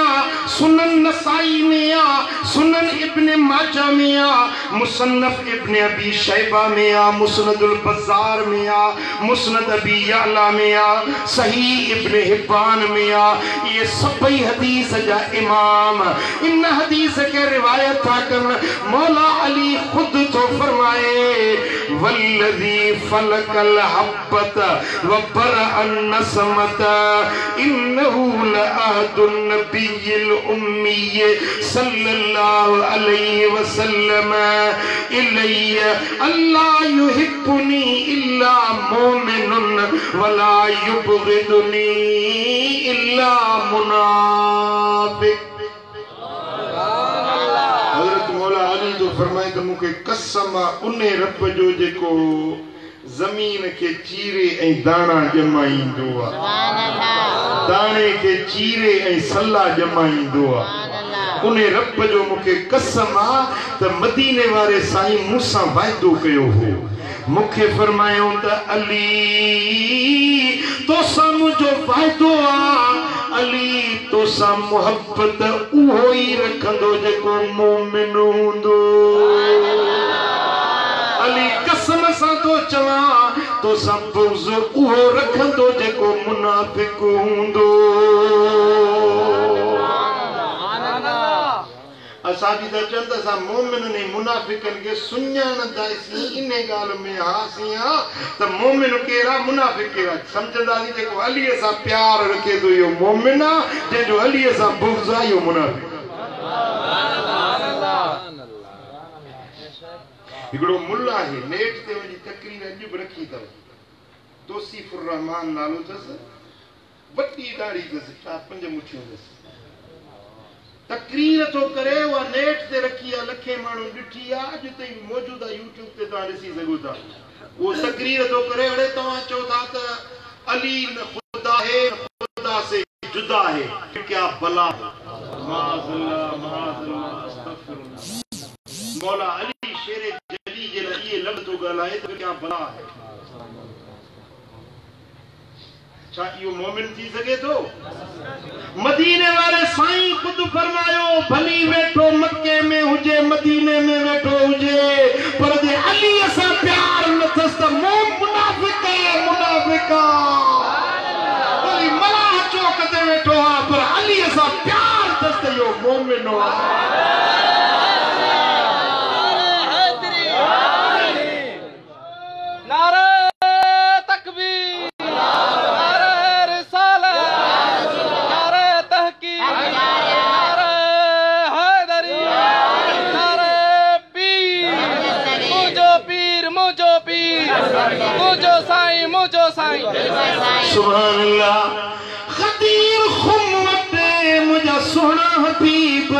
सुनन नसाई में आ सुनन इब्न माजा में आ मुसन्नफ इब्न अबी शैबा में आ मुस्नदुल बज़ार में आ मुस्नद अबी याला में आ सही इब्न हिब्बान में आ। ये सभी हदीस जा इमाम इन हदीस के रिवायत था कर मौला अली खुद तो फरमाए वल्लज़ी फलकल हब्बत व बरअन नसमत इन्नहु लअहदुन नबिय्यिल उम्मी सल्लल्लाहु अलैहि वसल्लम इलैय अल्लाह युहिब्बुनी इल्ला मोमिनुन वला युबग़िदुनी इल्ला मुनाफिक। हज़रत मौला अली तो फरमाए त मूंखे कसम उन्हें रब जो जेको ज़मीन के चीरे ऐं दाणा ॼमाईंदो आहे दाणे के चीरे ऐं सला ॼमाईंदो आहे उन्हें रब जो मूंखे कसम आहे त मदीने वारे साईं मूंसां वाइदो कयो हो। मूंखे फरमायो त अली तोसां मुंहिंजो वाइदो आहे अली तोसां मोहब्बत उहो ई रखंदो जेको मोमिन हूंदो। अली कसम सां तो चवां तो सब बुग़्ज़ उहो रखंदो जेको मुनाफिक हूंदो। असांजी त चंद असां मोमिननि ऐं मुनाफ़िकनि खे सुञाणंदासीं इन ॻाल्हि में हासीं हा त मोमिन कहिड़ा मुनाफ़िक कहिड़ा सम्झंदासीं। जेको अलीअ सां प्यार रखे थो इहो मोमिन आहे, जंहिंजो अलीअ सां बुग़्ज़ आहे इहो मुनाफ़िक। हिकिड़ो मुल्ला आहे, नेट ते वञी तकरीर अॼु बि रखी अथव, तौसीफ़ुर रहमान नालो अथसि, वॾी दाढ़ी अथसि, 4-5 मुठियूं अथसि। तकरीर तो करे उहा नेट ते रखी आहे, लखे माण्हू ॾिठी आहे, अॼु ताईं मौजूद आहे यूट्यूब ते, तव्हां ॾिसी सघो था। उहो तकरीर तो करे, अड़े तव्हां चओ था त अली न ख़ुदा है, ख़ुदा से जुदा है, क्या भला है। मौला अली शेर जली जे लाइ इहे लफ़्ज़ थो ॻाल्हाए त क्या भला है। छा इहो मोमिन थी सघे थो? मदीने वाले साईं खुद फरमायो, भली वेठो मक्के में हुजे, मदीने में वेठो हुजे, पर जे अली सां प्यार न अथसि त मुनाफ़िक आहे, मुनाफ़िक आहे। भली मलाह चौक ते वेठो आहे, पर अली सां प्यार अथसि त इहो मोमिन आहे। सुभान अल्लाह। ख़दीर खुम वटे मुझा सोना हबीब,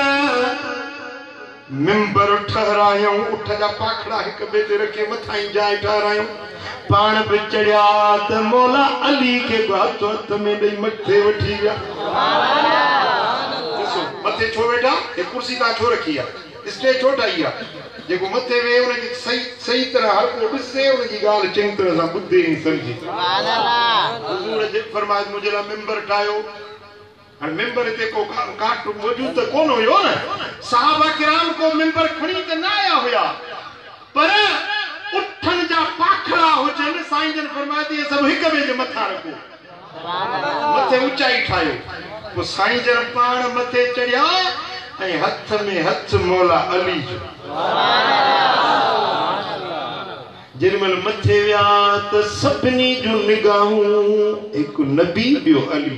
मिंबर ठहरायूं, उठ जा पाखड़ा हिक ॿिए ते रखे मथां ई जाइ ठहरायूं, पाण बि चढ़िया त मौला अली खे हथो हथ में ॾेई मथे वठी विया। ॾिसो मथे छो वेठा, हे कुर्सी तव्हां छो रखी आहे, स्टेज छो ठाही आहे, जेको मथे वेहे उनखे सही तरह हर को ॾिसे, उनजी ॻाल्हि चङी तरह सां ॿुधे ऐं सम्झे। हुज़ूर जे फरमाइश मुंहिंजे लाइ मिंबर ठाहियो। हाणे मिंबर हिते को काट मौजूद त कोन हुयो न, सहाबा किराम को मिंबर खणी त न आया हुया, पर उठनि जा पाखड़ा हुजनि, साईं जन फरमाए थी सभु हिक ॿिए जे मथां रखो, मथे ऊचाई ठाहियो। पोइ साईं जन पाण मथे चढ़िया ऐं हथ में हथ मौला अली जो। जेॾीमहिल मथे विया त सभिनी जूं निगाहूं हिकु नबी ॿियो अली।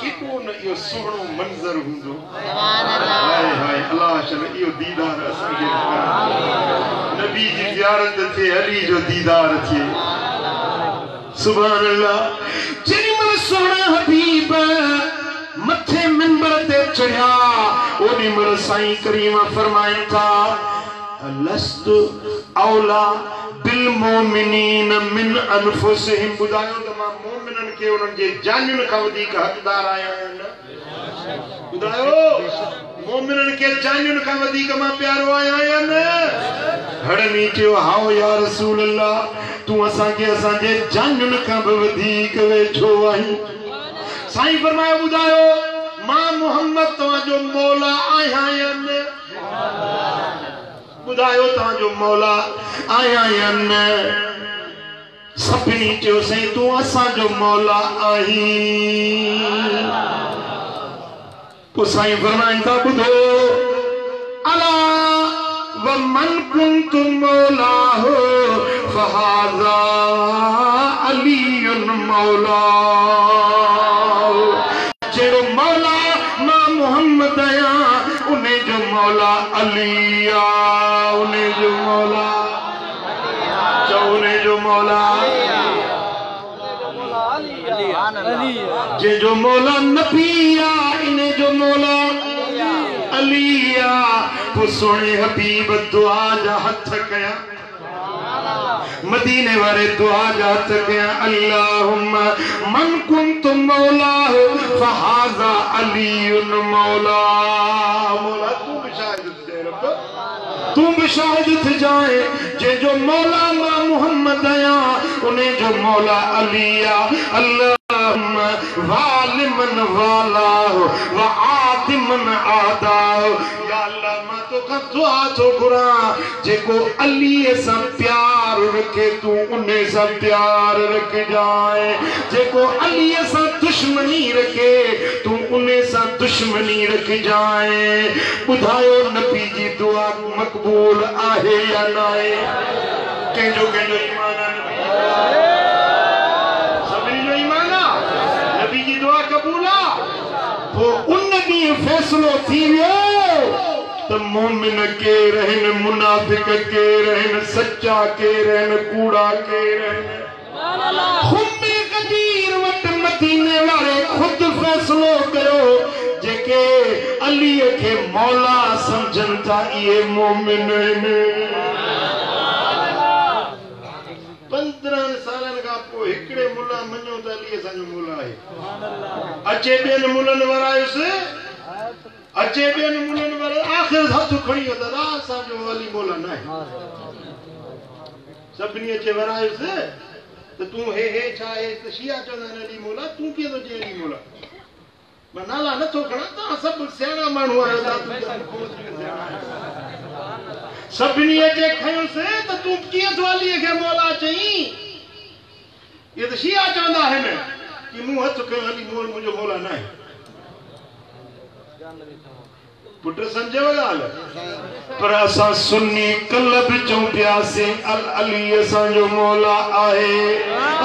केॾो न इहो सुहिणो मंज़र हूंदो। हाय हाय अल्लाह शल इहो दीदार असांखे नबी जी ज़ियारत थिए, अली जो दीदार थिए। सुभान अल्लाह। जेॾीमहिल सुहिणा हबीब मथे मिंबर ते चढ़िया, ओॾी महिल साईं करीम फरमाइनि था, लस्तु औला बिल मोमिनीन मिन अनफुसिहिम। ॿुधायो त मां मोमिननि खे उन्हनि जे जानियुनि खां वधीक हक़दार आहियां न। ॿुधायो मोमिननि खे जानियुनि खां वधीक मां प्यारो आहियां न। हड़नी चयो, हाओ या रसूल अल्लाह, तूं असांखे असांजे जानियुनि खां बि वधीक वेझो आहीं। साईं फरमायो, ॿुधायो मां मोहम्मद तव्हांजो मौला आहियां या न। ॿुधायो तव्हांजो मौला आहियां या न। सभिनी चयो, साईं तूं असांजो मौला आहीं। पोइ साईं फरमाइनि था, ॿुधो, अला व मन कुंतु मौलाहु फहाज़ा अलीयुन मौला। जेड़ो मौला मां मोहम्मद आहियां, उन्हें जो मौला अली आहे, उन्हें जो मौला, उन्हें जो मौला जे जो मौला नबी आहे, इन्हें जो मौला अली आहे। पोइ सोने हबीब दुआ जा हथ कया, मदीने वाले दुआ जा हथ कया, अल्लाहुम्मा मन कुंतु मौलाहु फहाज़ा अलीयुन मौला। मौला तू भी शाहिद थी रब, तू भी शाहिद थी जाए, जे जो मौला मां मोहम्मद आहियां, उन्हें जो मौला अली आहे। अल्लाहुम्मा वालिमन वालाहु व आदिमन आदाहु। या अल्लाह मां तोखे का दुआ तो घुरा जेको अली सा प्यार रखे तू उन्हें सा प्यार रख जाए जेको अली सा दुश्मनी रखे तू उन्हें सा दुश्मनी रख जाए बुधायो नबी जी दुआ मकबूल आहे या ना आहे केजो ईमान सभी जो ईमान नबी जी दुआ कबूल वो उन दी फैसलो थी वियो तो मोमिन के रहन मुनाफिक के रहन सच्चा के रहन कूड़ा के रहन खुम्बे कदीर वट मदीने वाले खुद फैसलो कयो जेके अली के मौला समझन था ये मोमिन ने 15 सालन का पो हिकड़े मुल्ला मन्यो त अली असांजो मौला आहे अचे बेन मुल्लन वरायुस अचे बेन मुल्लन वारे आखिर हथ खणी त असांजो अली मौला न आहे सभिनी अचे वरायुस त तूं हे छा आहे त शिया चवंदा आहिनि अली मौला तूं कीअं थो चए अली मौला मां नाला नथो खणा तव्हां सभु सियाणा माण्हू आहियो सभिनी अचे खयोसि त तूं कीअं थो अलीअ खे मौला चई ये तो शिया चवंदा आहिनि कि मूं हथ खयो अली मुंहिंजो मौला न आहे पुट समझो ॻाल्हि पर असां सुन्नी कल्ब चऊं पियासीं अली असांजो मौला आहे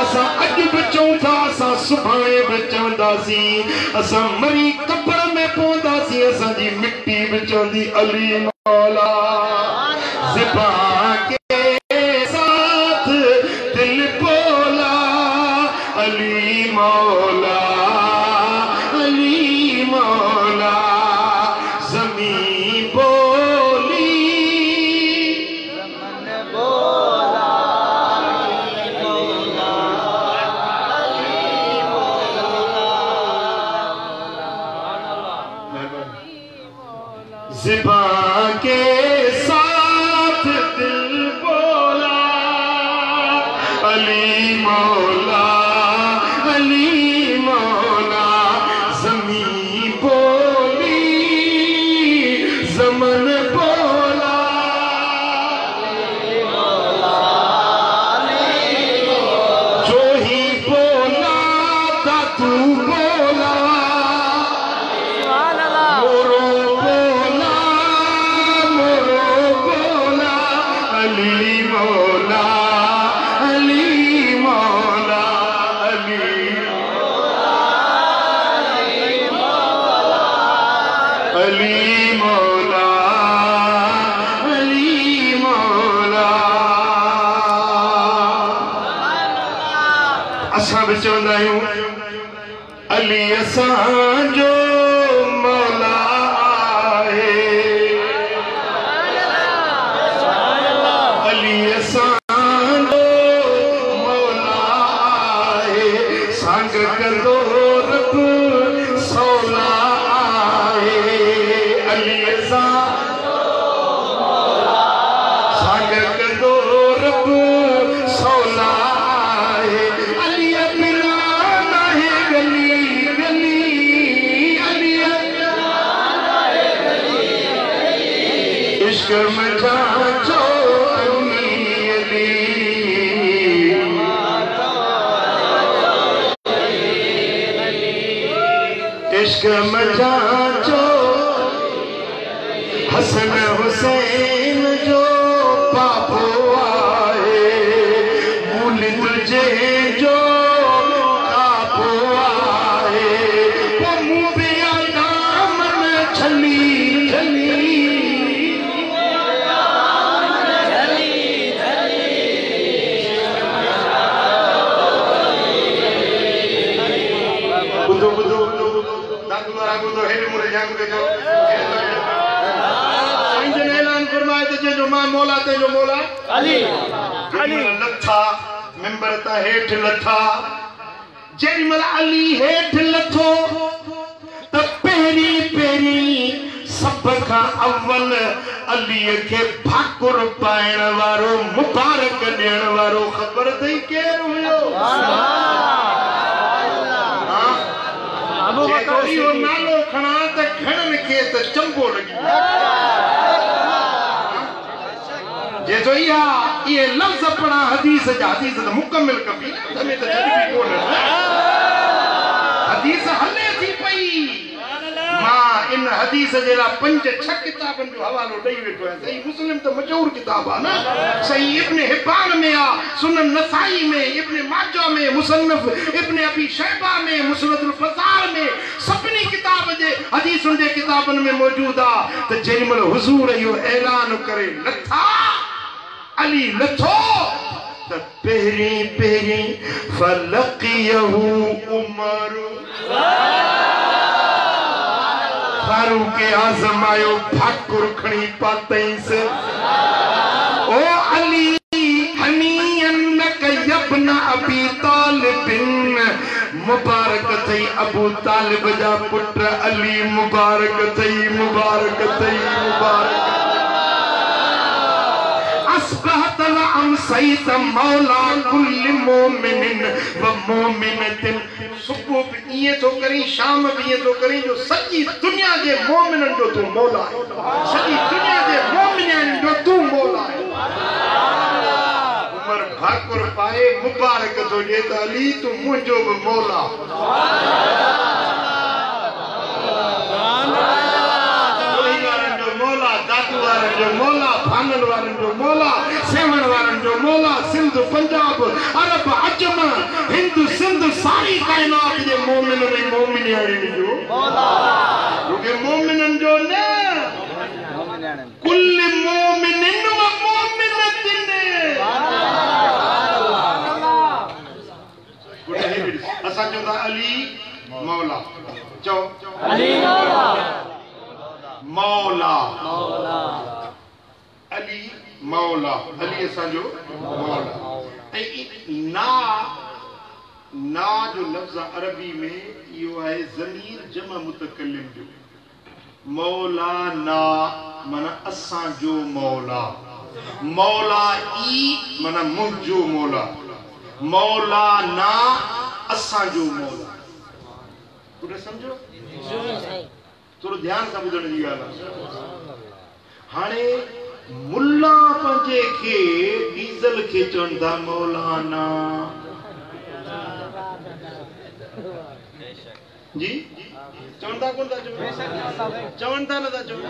असां अॼु बि चऊं था असां सुभाणे बि चवंदासीं असां मरी कब्र में पवंदासीं असांजी मिट्टी बि चवंदी अली मौला ज़िबां के साथ दिल बोला अली मौला ज़िबां के साथ दिल बोला अली मौला ज़मीं बोली ज़मन बोला जो ही बोला था तू बोला अली असांजो मौला आहे अली असांजो मौला आहे संग कंदो रब सौला आहे अली असांजो मौला संग कंदो रब सौला इश्क में जाचो इश्क में जाचो हसन हुसैन जो पापो आए मूल तुझे जो कापो आए वो मुँह पे दामन छली छली मौला तेजो मौला अली अली लथा मेंबर ता हेठ लथा जेमल अली हेठ लथो त पहिरी पहिरी सब का अव्वल अली के भाकुर पाइण वारो मुबारक ॾियण वारो ख़बर थई केर हुयो अबू बकर नालो खणा त खणन के त चंबो लगी जे तो ये लफ्ज पढ़ा हदीस जा हदीस तो मुकम्मल कबी हमें तो जड़ भी कोन हदीस हले थी पई मां इन हदीस जेला 5-6 किताबन जो हवालो दई वेठो है सही मुस्लिम तो मशहूर किताब है ना सही इब्न हिब्बान में आ सुनन नसाई में इब्न माजा में मुसन्नफ इब्न अबी शैबा में मुसनदुल फज़ार में सभनी किताब जे हदीसुन जे किताबन में मौजूद आ तो जेमल हुजूर यो ऐलान करे लथा अली लथो तो पहरी फलकियहु उमर फारूक आज़म आयो फाकुर खणी पातईस ओ अली हनीअन लक यब्न अबी तालिब मुबारक थई अबू तालिब जा पुत्र अली मुबारक थई मुबारक अस्बहत व अमसैत मौला कुल मोमिन व मोमिनतिन सुबह भी ये तो करी शाम भी ये तो करी जो सच्ची दुनिया के मोमिनन जो तू मौला है सच्ची दुनिया के मोमिनन जो तू मौला है उमर भाकुर पाए मुबारक तो ये अली तू मुझो भी मौला दादू वारन जो मौला फानल वारन जो मौला सेवन वारन जो मौला सिंध पंजाब अरब अजम हिंद सिंध सारी कायनात जे मोमिन ने मोमिनियाणी जो मौला क्योंकि मोमिनन जो ने कुल मोमिनिन व मोमिनतिन असा जो अली मौला चो अली मौला अली मौला अली असांजो मौला ना ना जो लफ्ज़ अरबी में यो है ज़मीर जमा मुतकल्लिम जो मौला ना माना असांजो मौला मौला ई माना मुंहिंजो मौला मौला ना असांजो मौला तुरे समझो थोड़ो ध्यान सां ॿुधण जी ॻाल्हि आहे हाणे मुल्ला पंहिंजे खे डीज़ल खे चवनि था मौलाना जी चवनि था कोन था चवनि था नथा चवनि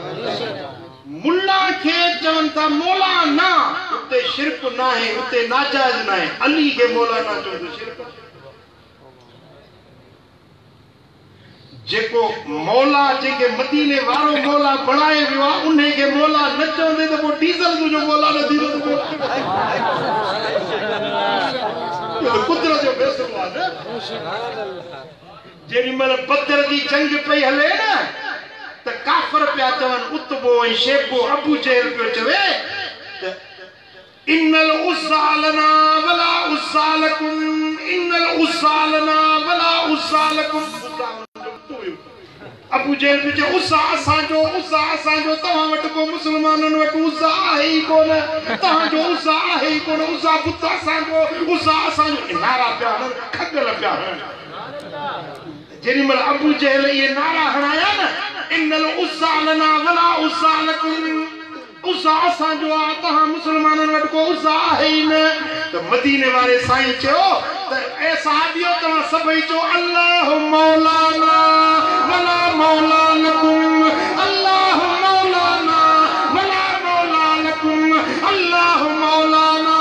मुल्ला खे चवनि था मौलाना उते शिरक न आहे उते नाजाइज़ न आहे अली खे मौलाना चवनि था शिरक जेको मौला जेके मदीने वारो मौला बनाए वियो आहे उन्हे के मौला न चवंदे त पोइ डीज़ल जो मौला न थींदो त कुदरत जो फैसलो आहे न जेॾी महिल बदर जी जंग पई हले न त काफ़िर पिया चवनि उतबो ऐं शेबो अबू जहल पियो चवे त इन्नल उसालना वला उसालकुम इन्नल उसालना वला उसालकुम अबू जहल पियो चवे उसा असांजो तव्हां वटि को मुस्लमाननि वटि उसा आहे ई कोन तव्हांजो उसा आहे ई कोन उसा बुत असांजो नारा पिया हणनि खगल पिया हणनि जेॾी महिल अबू जहल इहे नारा हणाया न इन्नल उसालना वला उसालकुम उसा असांजो आहे तव्हां मुस्लमाननि वटि को उसा आहे ई न त मदीने वारे साईं चयो त ए सहाबियो तव्हां सभई चओ अल्लाह मौलाना वला मौला लकुम अल्लाह मौलाना वला मौला लकुम अल्लाह मौलाना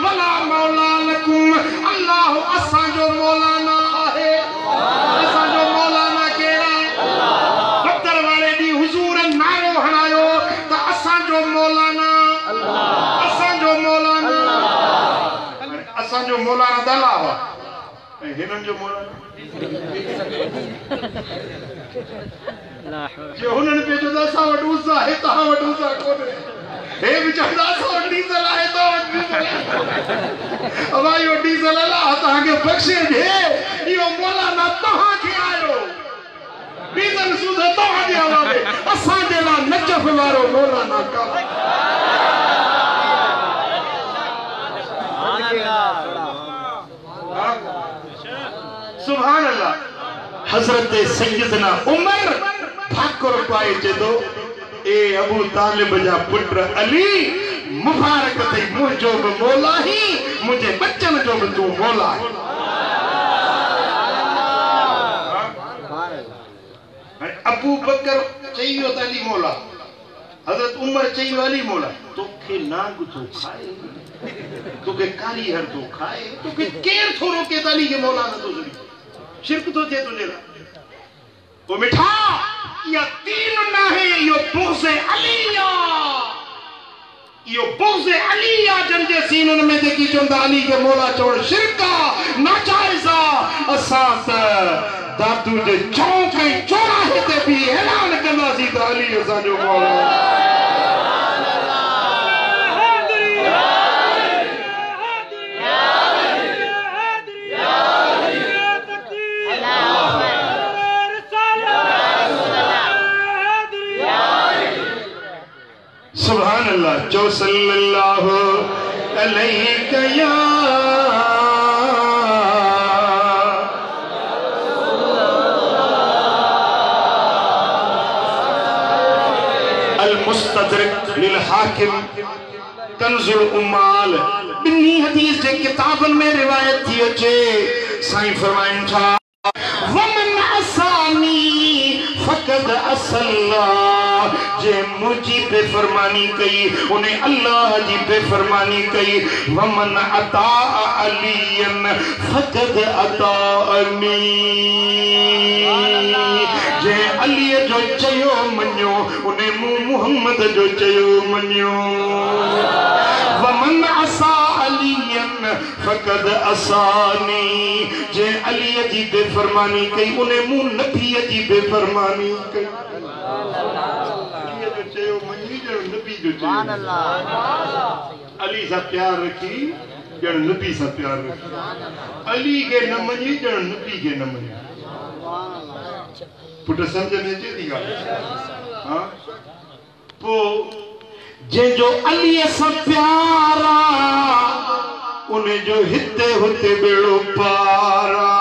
वला मौला लकुम अल्लाह असांजो मौलाना आहे असांजो मौलाना केड़ा बदर वारे ॾींहुं हुज़ूर नारो हणायो त असांजो मौलाना असांजो मौलाना असांजो मौलाना दला हुआ ऐं हिननि जो मौलाना जो हुननि पे जो असां वटि उसा आहे तव्हां वटि उसा कोन्हे हे बि चवंदा असां वटि डीज़ल आहे तव्हां वटि डीज़ल अवा इहो डीज़ल अलाह तव्हांखे बख़्शे ॾे इहो मौलाना तव्हांखे आयो डीज़ल सूद तव्हांजे हवाले असांजे लाइ नजफ़ वारो मौलाना का सुभान अल्लाह हजरत सैयदना उमर भाकुर पाए चेदो ए अबू तालिब जा पुत्र अली मुबारक थई मुझो भी मौला ही मुझे बच्चन जो भी तू मौला है। अबू बकर चाहिए अली मौला, हजरत उमर चाहिए अली मौला। तोखे नाग तो खाए, तोखे काली हर तो खाए, तोखे केर थो रोके अली के मौला न तो जड़ी शिरक तो थे तुझे ला। वो मिठा या तीन ना है यो बुग़्ज़े अलिया, यो बुग़्ज़े अलिया जंजे सीनन में देखी चंदा अली के मौला चोड़ शिरका नाजायज़ा असात दादू जे चौक चौराहे ते भी ऐलान कंदा सी त अली असा जो मौला। सुभान अल्लाह। जो सल्लल्लाहु अलैहि या मुस्तदरक लिल हाकिम कंजुल उम्माल बिन्नी हदीस जे किताबन में रिवायत थी अचे साईं फरमाइन था वमन असानी फकद असल्ला, जे मुझी बेफरमानी कई उन्हें अल्लाह जी बेफरमानी कई। वमन अता अलियन फकद अताअनी, जे अली जो चयो मन्यो उन्हें मुहम्मद जो चयो मन्यो। वमन असा अलियन फकद असानी, जे अली जी बेफरमानी कई उन्हें नबी जी बेफरमानी कई। अली सा प्यार रखी जन नबी सा प्यार रखी, अली के न मनी जन नबी के न मनी। पुट समझ में अचे थी ॻाल्हि? हाँ पो जे जो अली सा प्यारा उन्हें जो हिते हुते बेड़ो पारा।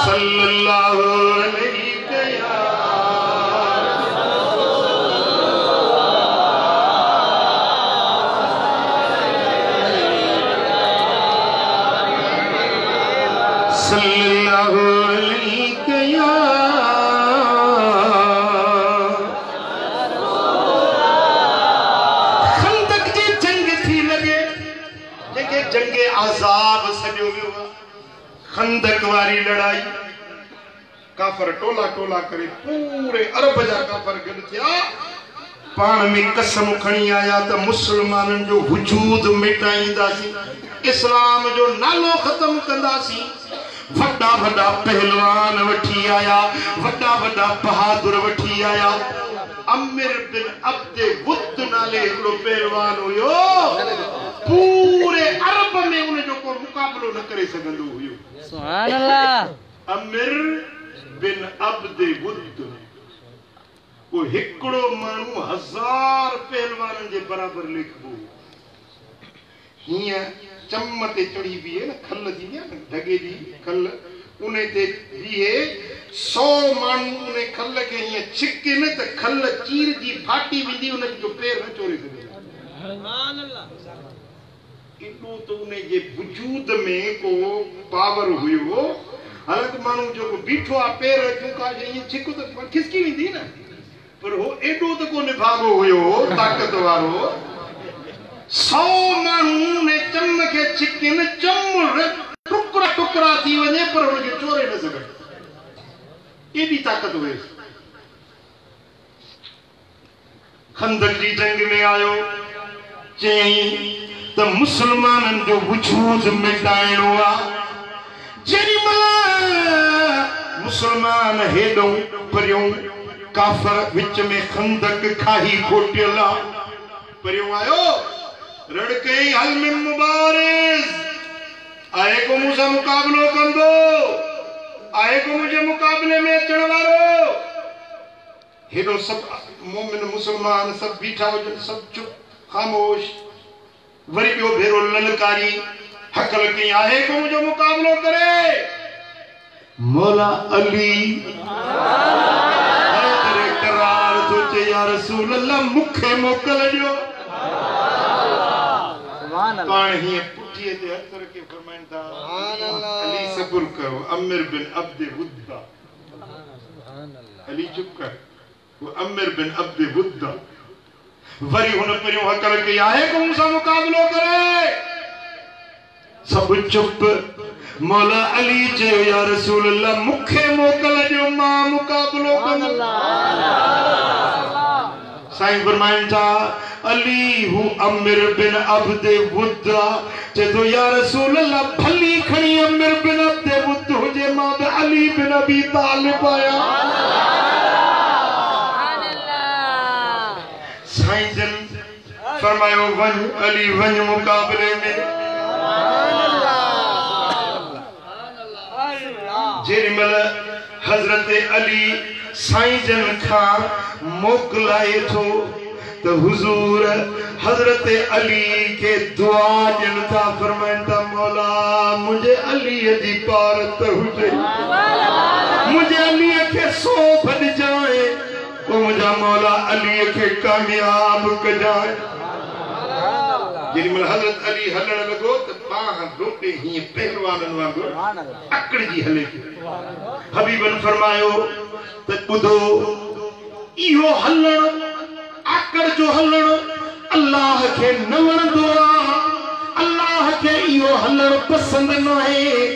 सल्लल्लाहु अलैहि सल्लल्लाहु अलैहि या खंदक जी जंग थी लगे जेके जंगे आज़ाब सजो वियो। खंदक वारी लड़ाई काफर टोला टोला करे पूरे अरब जा काफर गड थिया, पाण में कसम खणी आया त मुसलमानन जो वजूद मिटाईंदासी, इस्लाम जो नालो खत्म कंदासी। वड्डा वड्डा पहलवान वठी आया, वड्डा वड्डा बहादुर वठी आया। अमीर बिन अब्द वुद नाले हिकड़ो पहलवान हुयो, पूरे अरब में उन जो को मुकाबलो न करे सघंदो हुयो। सुभान अल्लाह। अमीर बिन अब्द वुद को हिकड़ो मानू 1000 पहलवानन जे बराबर लिखबो। हिया चम ते चढ़ी भी है ना, खल थी ना ढगे जी खल उन्हें ते भी है 100 मानू उन्हें खल के हिया छिके न त खल चीर जी फाटी विंदी उन जो पैर न चोरे सके। सुभान अल्लाह। इनो तो उन्हें जे वजूद में को पावर हुयो। हालांकि मानू जो बीठो आ पैर रखो का ये छिको तो खिसकी विंदी ना, पर हो एडो तो को निभागो हुयो ताकत वारो। 100 मानू ने चम के छिके न चम टुकड़ा टुकड़ा थी वने पर उनके चोरे न सके। एडी ताकत हुई। खंदक जी जंग में आयो चई त मुसलमानन जो वजूद मिटाइणो आ। जेडी मुसलमान हेडो परियों काफर विच में खंदक खाही खोटियला परियों आयो रड़के हल में मुबारिज आए को मुझे मुकाबलो कंदो, आए को मुझे मुकाबले में अचण वारो। हेडो सब मोमिन मुसलमान सब बीठा हो, सब चुप खामोश। वरी बियो भेरो ललकारी हकल की आए को मुझे मुकाबलो करे। मौला अली तेरे करार तो चे या रसूल अल्लाह मुखे मोकल जो। पान ही पुठिए ते हथ रखे फरमाइन था अली सब्र करो अमीर बिन अब्द बुद्दा अली चुप कर वो अमीर बिन अब्द बुद्दा वरी हुन परियो हथ रखे आहे को मुसा मुकाबलो करे सब चुप मौला अली जे या रसूल अल्लाह मुखे मोकल जो मां मुकाबलो कंदो साईं फरमाइन था अली हु अमीर बिन अब्द बुद्दा जे तो या रसूल अल्लाह भली खणी अमीर बिन अब्द बुद्द हुजे मां बे अली बिन अबी तालिब आया सुभान अल्लाह साईं जन फरमायो वन अली वन मुकाबले में सुभान अल्लाह जेमल हजरत अली साईं जन खा मोकलाए थो तो हुजूर हजरत अली के दुआ जन था फरमाइन था मौला मुझे अली जी पारत हुजे मुझे अली के सो भद जाए ओ मुझा मौला अली के कामयाब क जाए जेमल हजरत अली हलण लगो तो बाह रोटे ही पहलवानन वांगुर अकड़ जी हले हबीबन फरमायो तो बुधो इहो हलण आकड़ जो हलण अल्लाह के न वणंदो अल्लाह के इहो हलण पसंद न है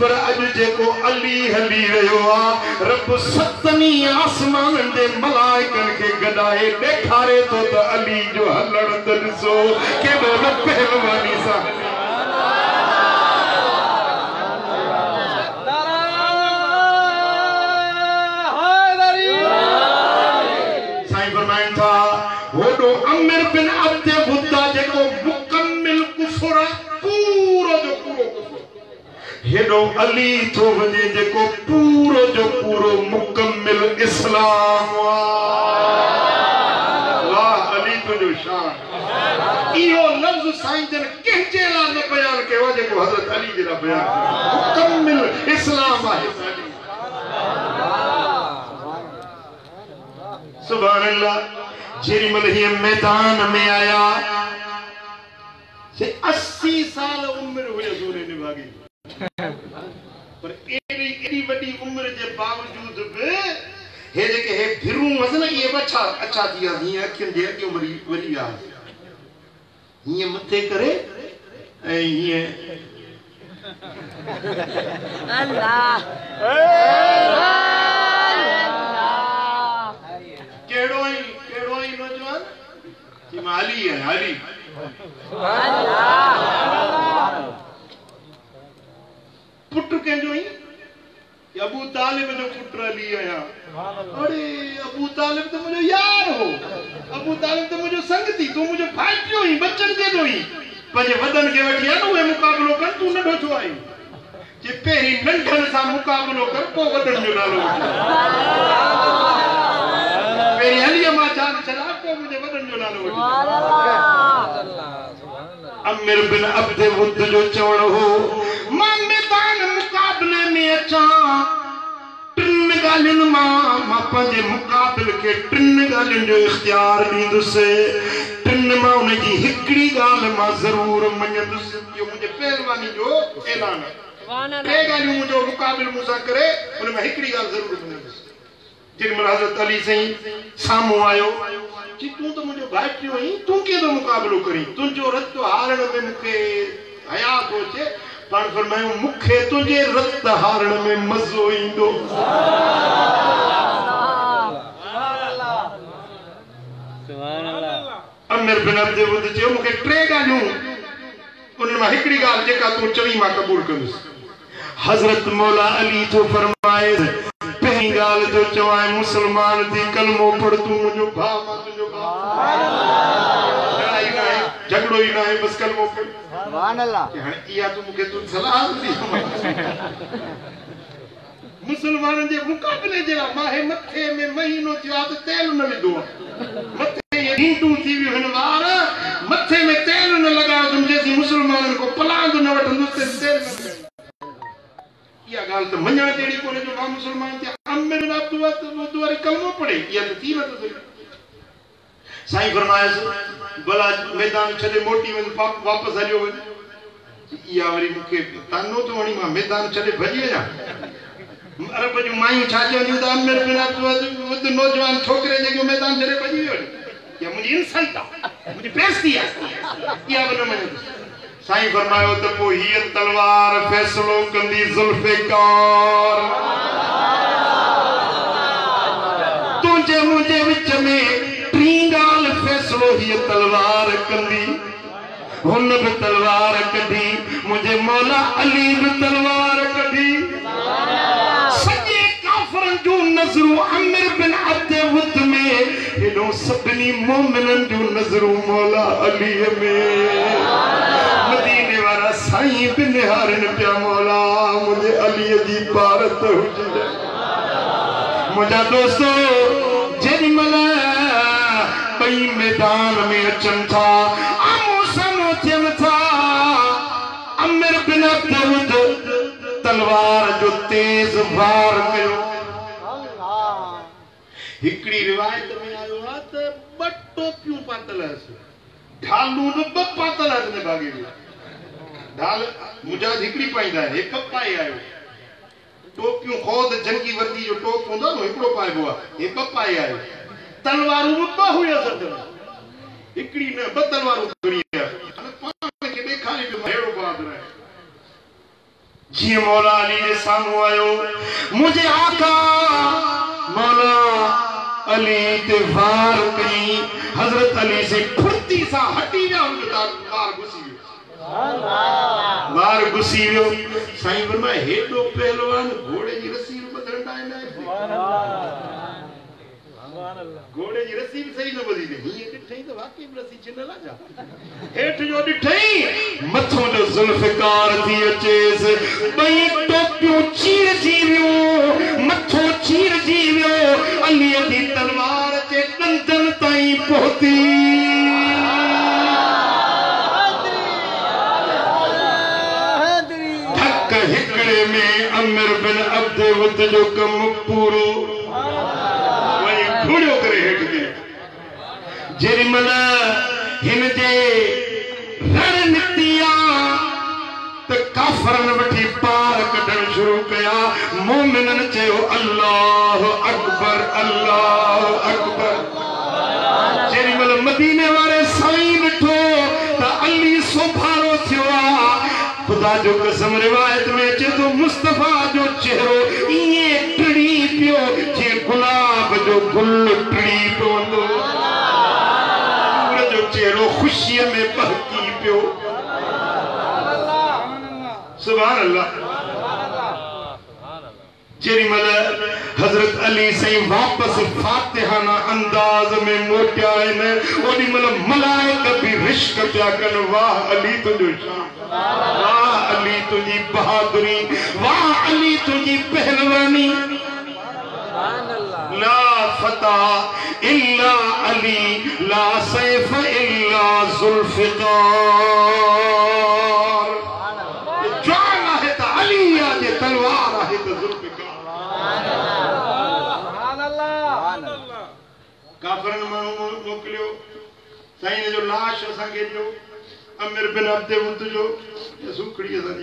पर अज जेको अली हली रहियो आ रब सतनी आसमान दे मलाइकन के गडाए देखारे तो अली जो हलण त ॾिसो केॾो न पहलवानी सां अमीर बिन अब्द बुद्दा जेको मुकम्मिल कुफर पूरो जो पूरो कुफर हेडो अली तो वने जेको पूरो जो पूरो मुकम्मिल इस्लाम वाह अली तो जो शान इहो लफ्ज साईं जन कंहिंजे ला न बयान कयो जेको हजरत अली जे ला बयान मुकम्मिल इस्लाम आहे सुभान अल्लाह जेमल ही मैदान में आया से 80 साल उम्र हुए जोरे निभागी पर एडी बड़ी उम्र के बावजूद भी हे जेके हे भिरू मसन ये बच्चा अच्छा दिया ही अखिन दे के उम्र वरी आ ये मथे करे ए ये अल्लाह केड़ो ही नौजवान कि माली है अली सुभान अल्लाह पुट के जो ही अबू तालिब जो पुत्र अली आया अरे अबू तालिब तो मुझे यार हो अबू तालिब तो मुझे संगती तू मुझे फाइटियो ही बच्चन दे दो ही पंजे वदन के वठी आनो ए मुकाबलो कर तू न ढोचो आई जे पेरी नंढन सा मुकाबलो कर पो वदन जो नालो मेरी अली मां जान चला को मुझे वदन जो नालो सुभान अल्लाह अमीर बिन अब्द बुद्द जो चवण हो मां मैदान मुकाबले में अचा टिन गालिन मां पंजे मुकाबले के टिन गालिन जो इख्तियार दींदुसे टिन मां उन जी हिकड़ी गाल मां जरूर मञंदुस यो मुझे पहलवानी जो ऐलान सुभान अल्लाह टे गालियूं मुझो मुकाबले मुसा करे उन में हिकड़ी गाल जरूर मञंदुस जेमल हजरत अली सही सामो आयो कि तू तो मुझे भाइटियो ही तू के तो मुकाबलो करी तुझो रत हारण में मुखे हया पहुंचे पर फरमायो मुखे तुझे रत हारण में मजो इंदो सुभान अल्लाह अमीर बिन अब्द बुद्द जो मुखे टे गालियूं उन में हिकड़ी गाल जेका तू चवी मां कबूल कंदुस हजरत मौला अली तो फरमाए पहली गाल जो चवाए मुसलमान थी कलमो पढ़ तू मुझो भा मां तुझो भा लड़ाई ना है झगड़ो ही ना है बस कलमो पढ़ सुभान अल्लाह हां इया तू मुके तू सलाम दी मुसलमान जे मुकाबले जे माहे मथे में महीनो थियो त तेल न विधो मथे ये हिंदू थी भी हनवार मथे में तेल न लगाओ तुम जैसी मुसलमानन को पलांद न वठंदो तेल न या गाल तो मन्या तेड़ी कोने जो मुसलमान थे अमीर बिन अब्द बुद्द कलमो पढ़े या तो थी न तो साईं फरमाया भला मैदान छॾे मोटी वञ वापसि हलियो वञ या वरी मूंखे तानो थो वणी मां मैदान छॾे भॼी वञा अरब जूं मायूं छा चवंदियूं त आमिर बिन अब्द नौजवान छोकिरे जेको मैदान छॾे भॼी वियो या मुंहिंजी इंसल्ट आहे मुंहिंजी बेइज़्ती आहे इहा बि न मञो साईं फरमायो त पोइ हीअ तलवार फ़ैसिलो कंदी ज़ुल्फ़िकार तुंहिंजे मुंहिंजे विच में टी ॻाल्हि फ़ैसिलो हीअ तलवार कंदी हुन बि तलवार कढी मुंहिंजे मौला अली बि तलवार कढी सॼे काफ़िरनि जूं नज़रूं आमिर बिन अब्द वुद में हेॾो सभिनी मोमिननि जूं नज़रूं मौला अलीअ में मदीने वारा साईं बि निहारनि पिया मौला मुंहिंजे अलीअ जी भारत हुजे मुंहिंजा दोस्तो जेॾीमहिल ॿई मैदान में अचनि था आमो साम्हूं थियनि था आमिर बिन अब्द वुद तलवार जो तेज वार कयो हिकड़ी रिवायत में आयो आहे त ॿ टोपियूं पातल हुअसि ढालू न ॿ पातल हुअसि ने भागे में ढाल मुजाहिद हिकड़ी पाईंदा आहिनि हिकु पाए आयो टोपियूं ख़ुद जंगी वर्दी जो टोप हूंदो न हिकिड़ो पाइबो आहे हे ॿ पाए आयो तलवारूं बि ॿ हुयसि हिकड़ी न ॿ तलवारूं खणी आया हाणे पाण खे ॾेखारे पियो अहिड़ो बहादुर आहे जीअं मौला अली जे साम्हूं आयो मुंहिंजे आका मौला अली ते वार कई हज़रत अली से फुर्ती सां हटी विया हुनजो वार घुसी वियो साईं फरमाए हेॾो पहलवान घोड़े जी रस्सी ॿधण टाइम आहे घोड़े जी रस्सी भी सही न ॿधी हीअं ॾिठई त वाकई रस्सी छिनल आहे हेठि जो ॾिठई मथों जो ज़ुल्फ़िकार थी अचेसि ॿई टोपियूं चीरजी वियूं मथो चीरजी वियो अलीअ जी तलवार जे ॾंदनि ताईं पहुती धक हिकिड़े में आमिर बिन अब्द वुद जो कमु पूरो घोड़ियो करे हेठि गिरियो जेॾीमहिल हिन जे रणनीति त काफ़िरनि वठी पार कढण शुरू कया मोमिननि चयो अल्लाह अकबर जेॾीमहिल मदीने वारे साईं ॾिठो त अली सोभारो थियो आहे खुदा जो कसम रिवायत में अचे तो मुस्तफा जो चेहरो इए टिड़ी पियो जे गुलाब जो गुल टिड़ी पवंदो जो चेहरो खुशीअ में बहकी पियो सुभान अल्लाह जेॾीमहिल हज़रत अली साईं वापसि फातिहाना अंदाज़ में मोटिया आहिनि ओॾीमहिल मलाइक बि रिश्क पिया कनि वाह अली तुंहिंजो शान वाह अली तुझी बहादुरी वाह अली तुझी पहलवानी ला फतह इल्ला अली ला सैफ इल्ला ज़ुल्फ़िकार जान आहे त अली आहे तलवार आहे त ज़ुल्फ़िकार सुभान अल्लाह काफ़िरनि माण्हू मोकिलियो साईं जो लाश असांखे ॾियो आमिर बिन अब्द वुद जो सुखड़ीअ सां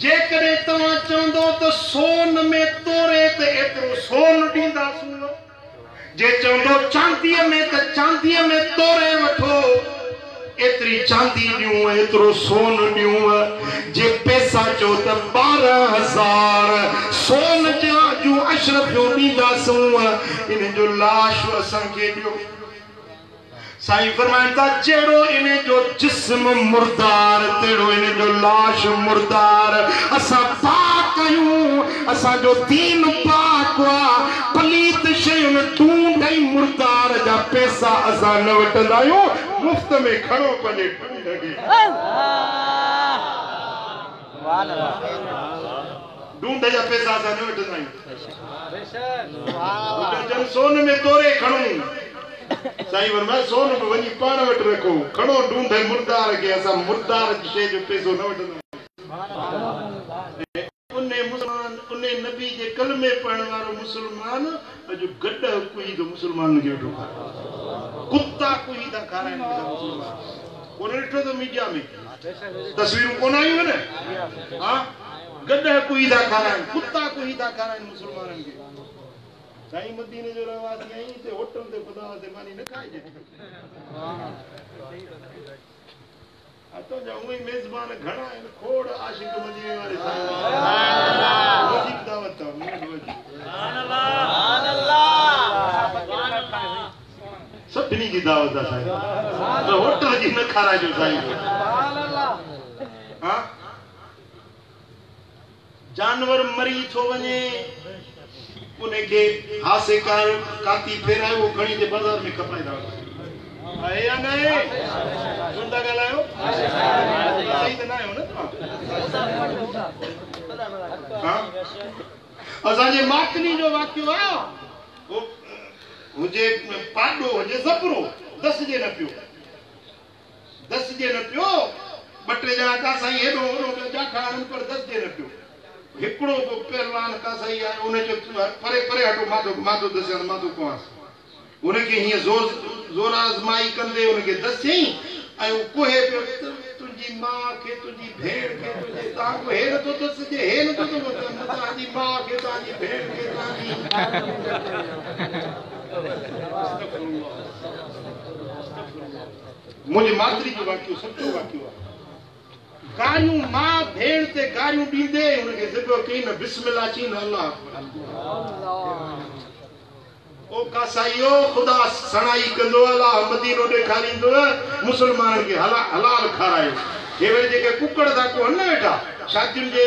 जेकॾहिं तव्हां चवंदो त सोन में तोरे त एतिरो सोन ॾींदासूं जे चवंदो चांदीअ में त चांदीअ में तोरे वठो एतिरी चांदी ॾियूं एतिरो सोन ॾियूं जे पैसा चओ त 12,000 सोन जूं अशरफियूं ॾींदासूं इन जो लाश असांखे ॾियो साईं फरमाइनि था जहिड़ो इन जो जिस्म मुर्दार तहिड़ो इन जो लाश मुर्दार असां पाक आहियूं असांजो दीन पाक आहे पलीत शयुनि ढूंढ ऐं मुर्दार जा पैसा असां न वठंदा आहियूं मुफ़्त में खणो पंहिंजे ढूंढ खे ढूंढ जा पैसा असां न वठंदा आहियूं सोन में तोरे खणो साईं फरमाए सोन में वञी पाण वटि रखो खणो ढूंढ मुर्दार खे असां मुर्दार जी शइ जो पैसो न वठंदा उन मुसलमान उन नबी जे कलमे पढ़ण वारो मुसलमान अजो गड्ढ कोई तो मुसलमान के वेठो कुत्ता कोई दा खाराइन मुसलमान कोन ॾिठो तो मीडिया में तस्वीरूं कोन आयूं न हां गड्ढ कोई दा खाराइन कुत्ता कोई दा खाराइन मुसलमानन के साईं मदीने जो रहवासी आई ते होटल ते खुदा ते मानी न खाई जे तो जाऊं ही मेजबान घणा है खोड़ आशिक मदीने वाले साईं वजीब दावत सुभान अल्लाह सभिनी की दावत है साईं तो होटल जी न खारा जो साईं सुभान अल्लाह हां जानवर मरी थो वने उन्हें के हासे कर काती फेरायो वो खणी ते बाजार में खपाइदा आए या नहीं सुनता गलायो सही तो ना हो ना हां असा जे माकनी जो वाक्य आ वो मुझे पाडो जे सपरो 10 जे न पियो बटे जना का सही हेडो ओनो जा खान पर 10 जे न पियो हिकड़ो को पहलवान का सही है उन्हें जो परे परे हटो माधो दसन माधो कोस उन्हें के हिय जोर आजमाई कंदे उन्हें के दसई आई कोहे पे तुजी मां के तुजी भेड़ के तुजे ता को हे न तो दस जे हे न तो ताजी मां के ताजी भेड़ के ताजी मुझे मातरी जो वाक्य सच्चो वाक्य गारियूं मां भेड़ ते गारियूं दींदे उनके ज़िक्र कई न बिस्मिल्लाह चई न अल्लाह ओ कासाईयो खुदा सणाई कंदो अल्लाह मदीनो ॾेखारींदो मुसलमानन के हलाल खारायो हे वे जेके कुकड़ दा को न वेठा शादियुनि जे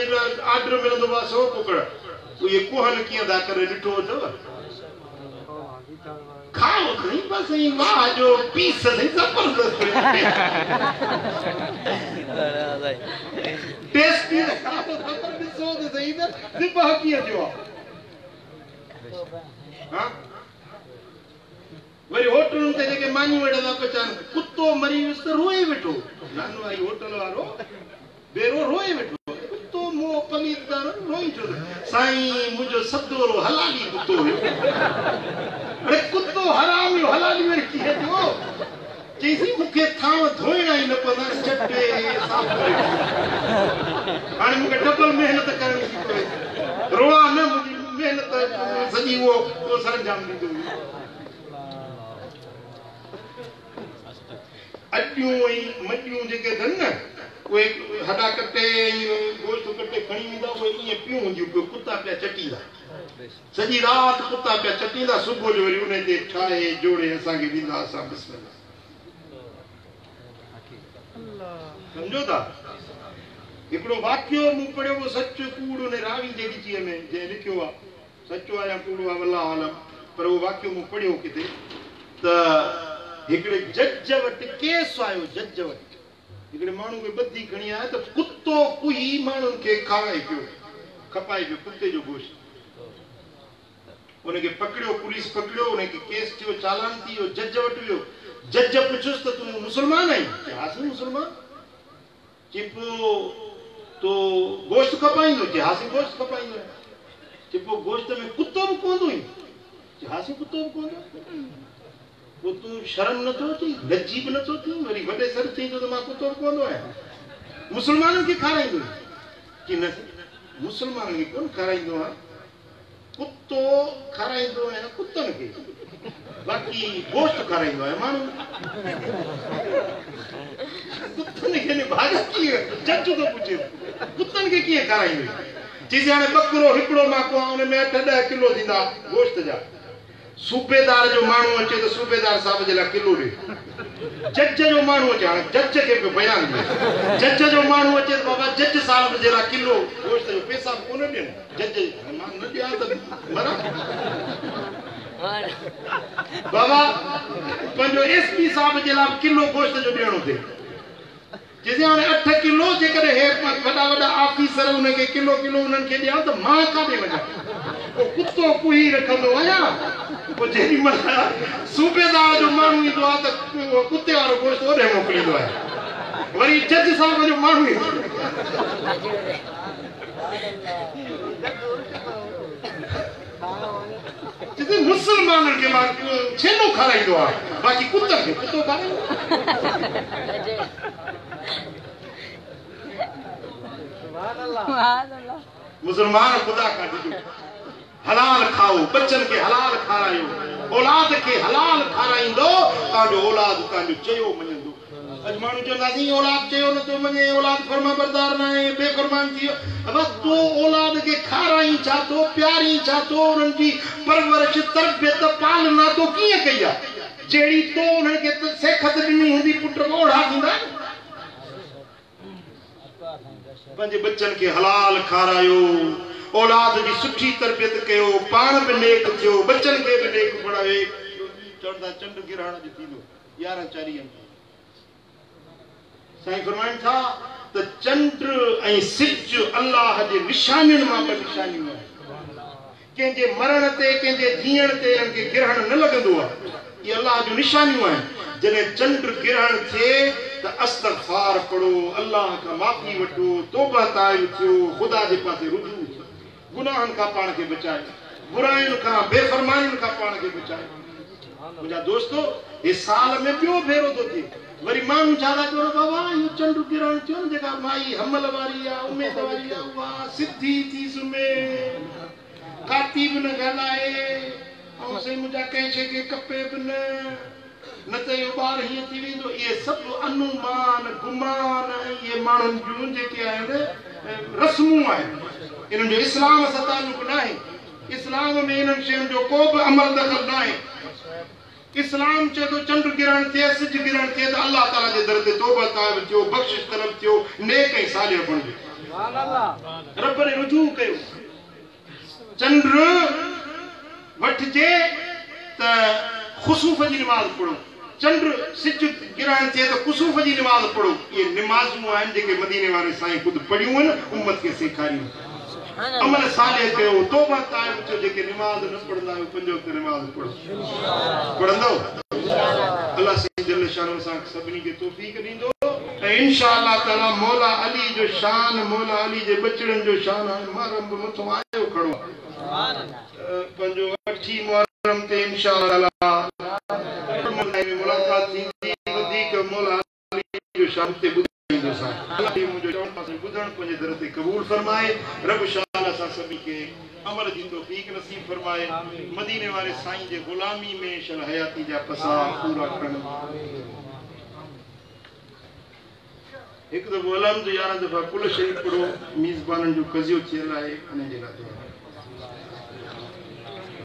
आर्डर मिलंदो बा सो कुकड़ ये कोहन किया दा करे ॾिठो अथव खाओ नहीं बस ही वाह जो पीस नहीं जबरदस्त टेस्टी खाओ खबर ॾिसो त सही न दिबा किया जो हां वरी होटलुनि ते जेके मानियूं वेठा पचान कुत्तो मरी विस रोए वेठो नानो आई होटल वारो बेरो रोए वेठो कुत्तो मो पलीदार रोई जो साईं मुझो सदोरो हलाली कुत्तो अरे कुत्तो हराम यो हलाली वर किए जो जैसी मुखे थाव धोइणा ही न पना चटे साफ करे हाणे मुखे डबल मेहनत करणी थी पवे रोआ न मुजी मेहनत सजी वो सरंजाम दींदो अड्डियूं ऐं मड्डियूं जेके अथनि न उहे हॾा कटे गोश्त कटे खणी ईंदा उहे ईअं पियूं हूंदियूं पियो कुत्ता पिया चटींदा सॼी राति कुत्ता पिया चटींदा सुबुह जो वरी उन ते ठाहे जोड़े असांखे ॾींदा असां बिस्मिल्लाह सम्झो था हिकिड़ो वाकियो मूं पढ़ियो हो सच कूड़ उन रावी जे ॻिचीअ में जंहिं लिखियो आहे सचो आहे या कूड़ो आहे अल्लाह आलम पर उहो वाकियो मूं पढ़ियो किथे त हिकिड़े जज वटि केस आयो जज वटि हिकिड़े माण्हू खे ॿधी खणी आया त कुत्तो कुई माण्हुनि खे खाराए पियो खपाए पियो कुत्ते जो गोश्त उनखे पकड़ियो पुलिस पकड़ियो उनखे केस थियो चालान थी वियो जज वटि वियो जज पुछियोसि त तूं मुसलमान आहीं चई हा साईं मुसलमान चई पोइ तो गोश्त खपाईंदो चई हा साईं गोश्त खपाईंदो चई पोइ गोश्त में कुत्तो बि पवंदो ई चई हा साईं कुत्तो बि पवंदो वो तू शर्म न तो थी लज्जी भी न तो थी वरी वडे सर थी तो मां कुत्तो कोंदो है मुसलमानन के खाराइंदो कि न मुसलमानन के कोन खाराइंदो है कुत्तो खाराइंदो है कुत्तन के बाकी गोश्त खाराइंदो है मानो कुत्तन के ने भागा की जज तो पूछे कुत्तन के की खाराइंदो चीज़ हाने बकरो हिकड़ो मां को उन में 8-10 किलो दींदा गोश्त जा सूबेदार जो मानू अचे तो सूबेदार साहब जे ला किलो दे जज जो मानू अचे जज के बयान दे जज जो मानू अचे तो बाबा जज साहब जे ला किलो गोश्त जो पैसा कोन दे जज मान न दिया तो मरा बाबा पंजो एसपी साहब जे ला किलो गोश्त जो देणो थे जिसे हाने 8 किलो जे करे हे वडा वडा ऑफिसर उन के किलो उनन के दिया तो मां का दे वजा ओ कुत्तो कुई रखंदो आया वो जेरी मना सूबेदार जो मानू ई दो त कुत्ते वारो गोश्त ओडे मोकलींदो है वरी जज साहब जो मानू मुसलमानन के मां छेनो खाराइंदो आ बाकी कुत्ता के कुत्तो खाराइंदो मुसलमान खुदा का दीजो हलाल खाओ बच्चन के हलाल खारायो औलाद के हलाल खाराइंदो ताजो औलाद ताजो चयो मनेंदो अजमानु जो नाजी औलाद चयो न तो मने औलाद फरमा बरदार ना है बेफरमान थी अब तो औलाद के खाराई चातो प्यारी चातो उन जी परवरिश तरबियत पालना तो किए कया जेड़ी तो उन के सेखत दिनी हुंदी पुट ओढ़ा दींदा पंजे बच्चन के हलाल खारायो औलाद की सुठी तरबियत कयो पान भी नेक थियो बच्चन के भी नेक पढ़ावे चढ़दा चंड गिरहण जो थींदो 11 चारियन साईं फरमाइन था त चंड ऐं सिज अल्लाह जे निशानियुनि मां ॿ निशानियूं आहिनि कंहिंजे मरण ते कंहिंजे जीअण ते इन्हनि खे गिरहण न लॻंदो आहे ये अल्लाह जो निशानियूं आहिनि जॾहिं चंड गिरहण थिए त अस्तगफार पढ़ो अल्लाह खां माफ़ी वठो तौबा ताइब थियो ख़ुदा जे पासे रुजू गुनाहनि खां पाण खे बचाए बुराइयुनि खां बेफरमानियुनि खां पाण खे बचाए मुंहिंजा दोस्तो हे साल में ॿियो भेरो थो थिए वरी माण्हू छा था चवनि बाबा इहो चंड गिरहण थियो न जेका माई हमल वारी आहे उमेद वारी आहे उहा सिधी थी सुम्हे काती बि न ॻाल्हाए ऐं साईं मुंहिंजा कंहिं शइ खे खपे बि न न त इहो ॿार हीअं थी वेंदो इहे सभु अनुमान गुमान इहे माण्हुनि जूं जेके आहिनि रस्मूं आहिनि इन्हनि जो इस्लाम सां तालुक न आहे इस्लाम में इन्हनि शयुनि जो को बि अमल दख़ल न आहे इस्लाम चए थो चंड गिरहण थिए सिज गिरहण थिए त अल्लाह ताला जे दर ते तौबा ताइब थियो बख़्शिश तलब थियो नेक ऐं सालिह बणिजो रब ॾे रुजू कयो चंड वठिजे त खुसूफ जी नमाज़ पढ़ो चंड सिज गिरहण थिए त कुसूफ जी नमाज़ पढ़ो ये नमाज़ूं आहिनि जेके मदीने वारे साईं ख़ुदि पढ़ियूं आहिनि उम्मत खे सेखारियूं अमल सालिह कयो तौबा ताइब थियो जेके नमाज़ न पढ़ंदा आहियो 5 वक़्त नमाज़ पढ़ो पढ़ंदो अल्लाह साईं जल शान सां सभिनी खे तौफ़ीक़ ॾींदो ऐं इंशाअल्लाह ताला मौला अली जो शान मौला अली जे बचड़नि जो शान आहे महरम बि मथो आयो खड़ो पंहिंजो 8 मुहर्रम ते इंशाअल्लाह मुलाकात थींदी वधीक मौला अली जो शान ते ॿुधाईंदो सां मुंहिंजो चवण पासे ॿुधण पंहिंजे दर ते क़बूल फरमाए रब शान असां सभी खे अमल जी तौफ़ीक़ नसीब फरमाए मदीने वाले साईं जे गुलामी में शल हयाती जा पसा पूरा करण एक दफ़ो अलहम्द 11 दफ़ा कुल शरीफ पढ़ो मीज़बाननि जो कज़ियो थियल आहे उन जे लाइ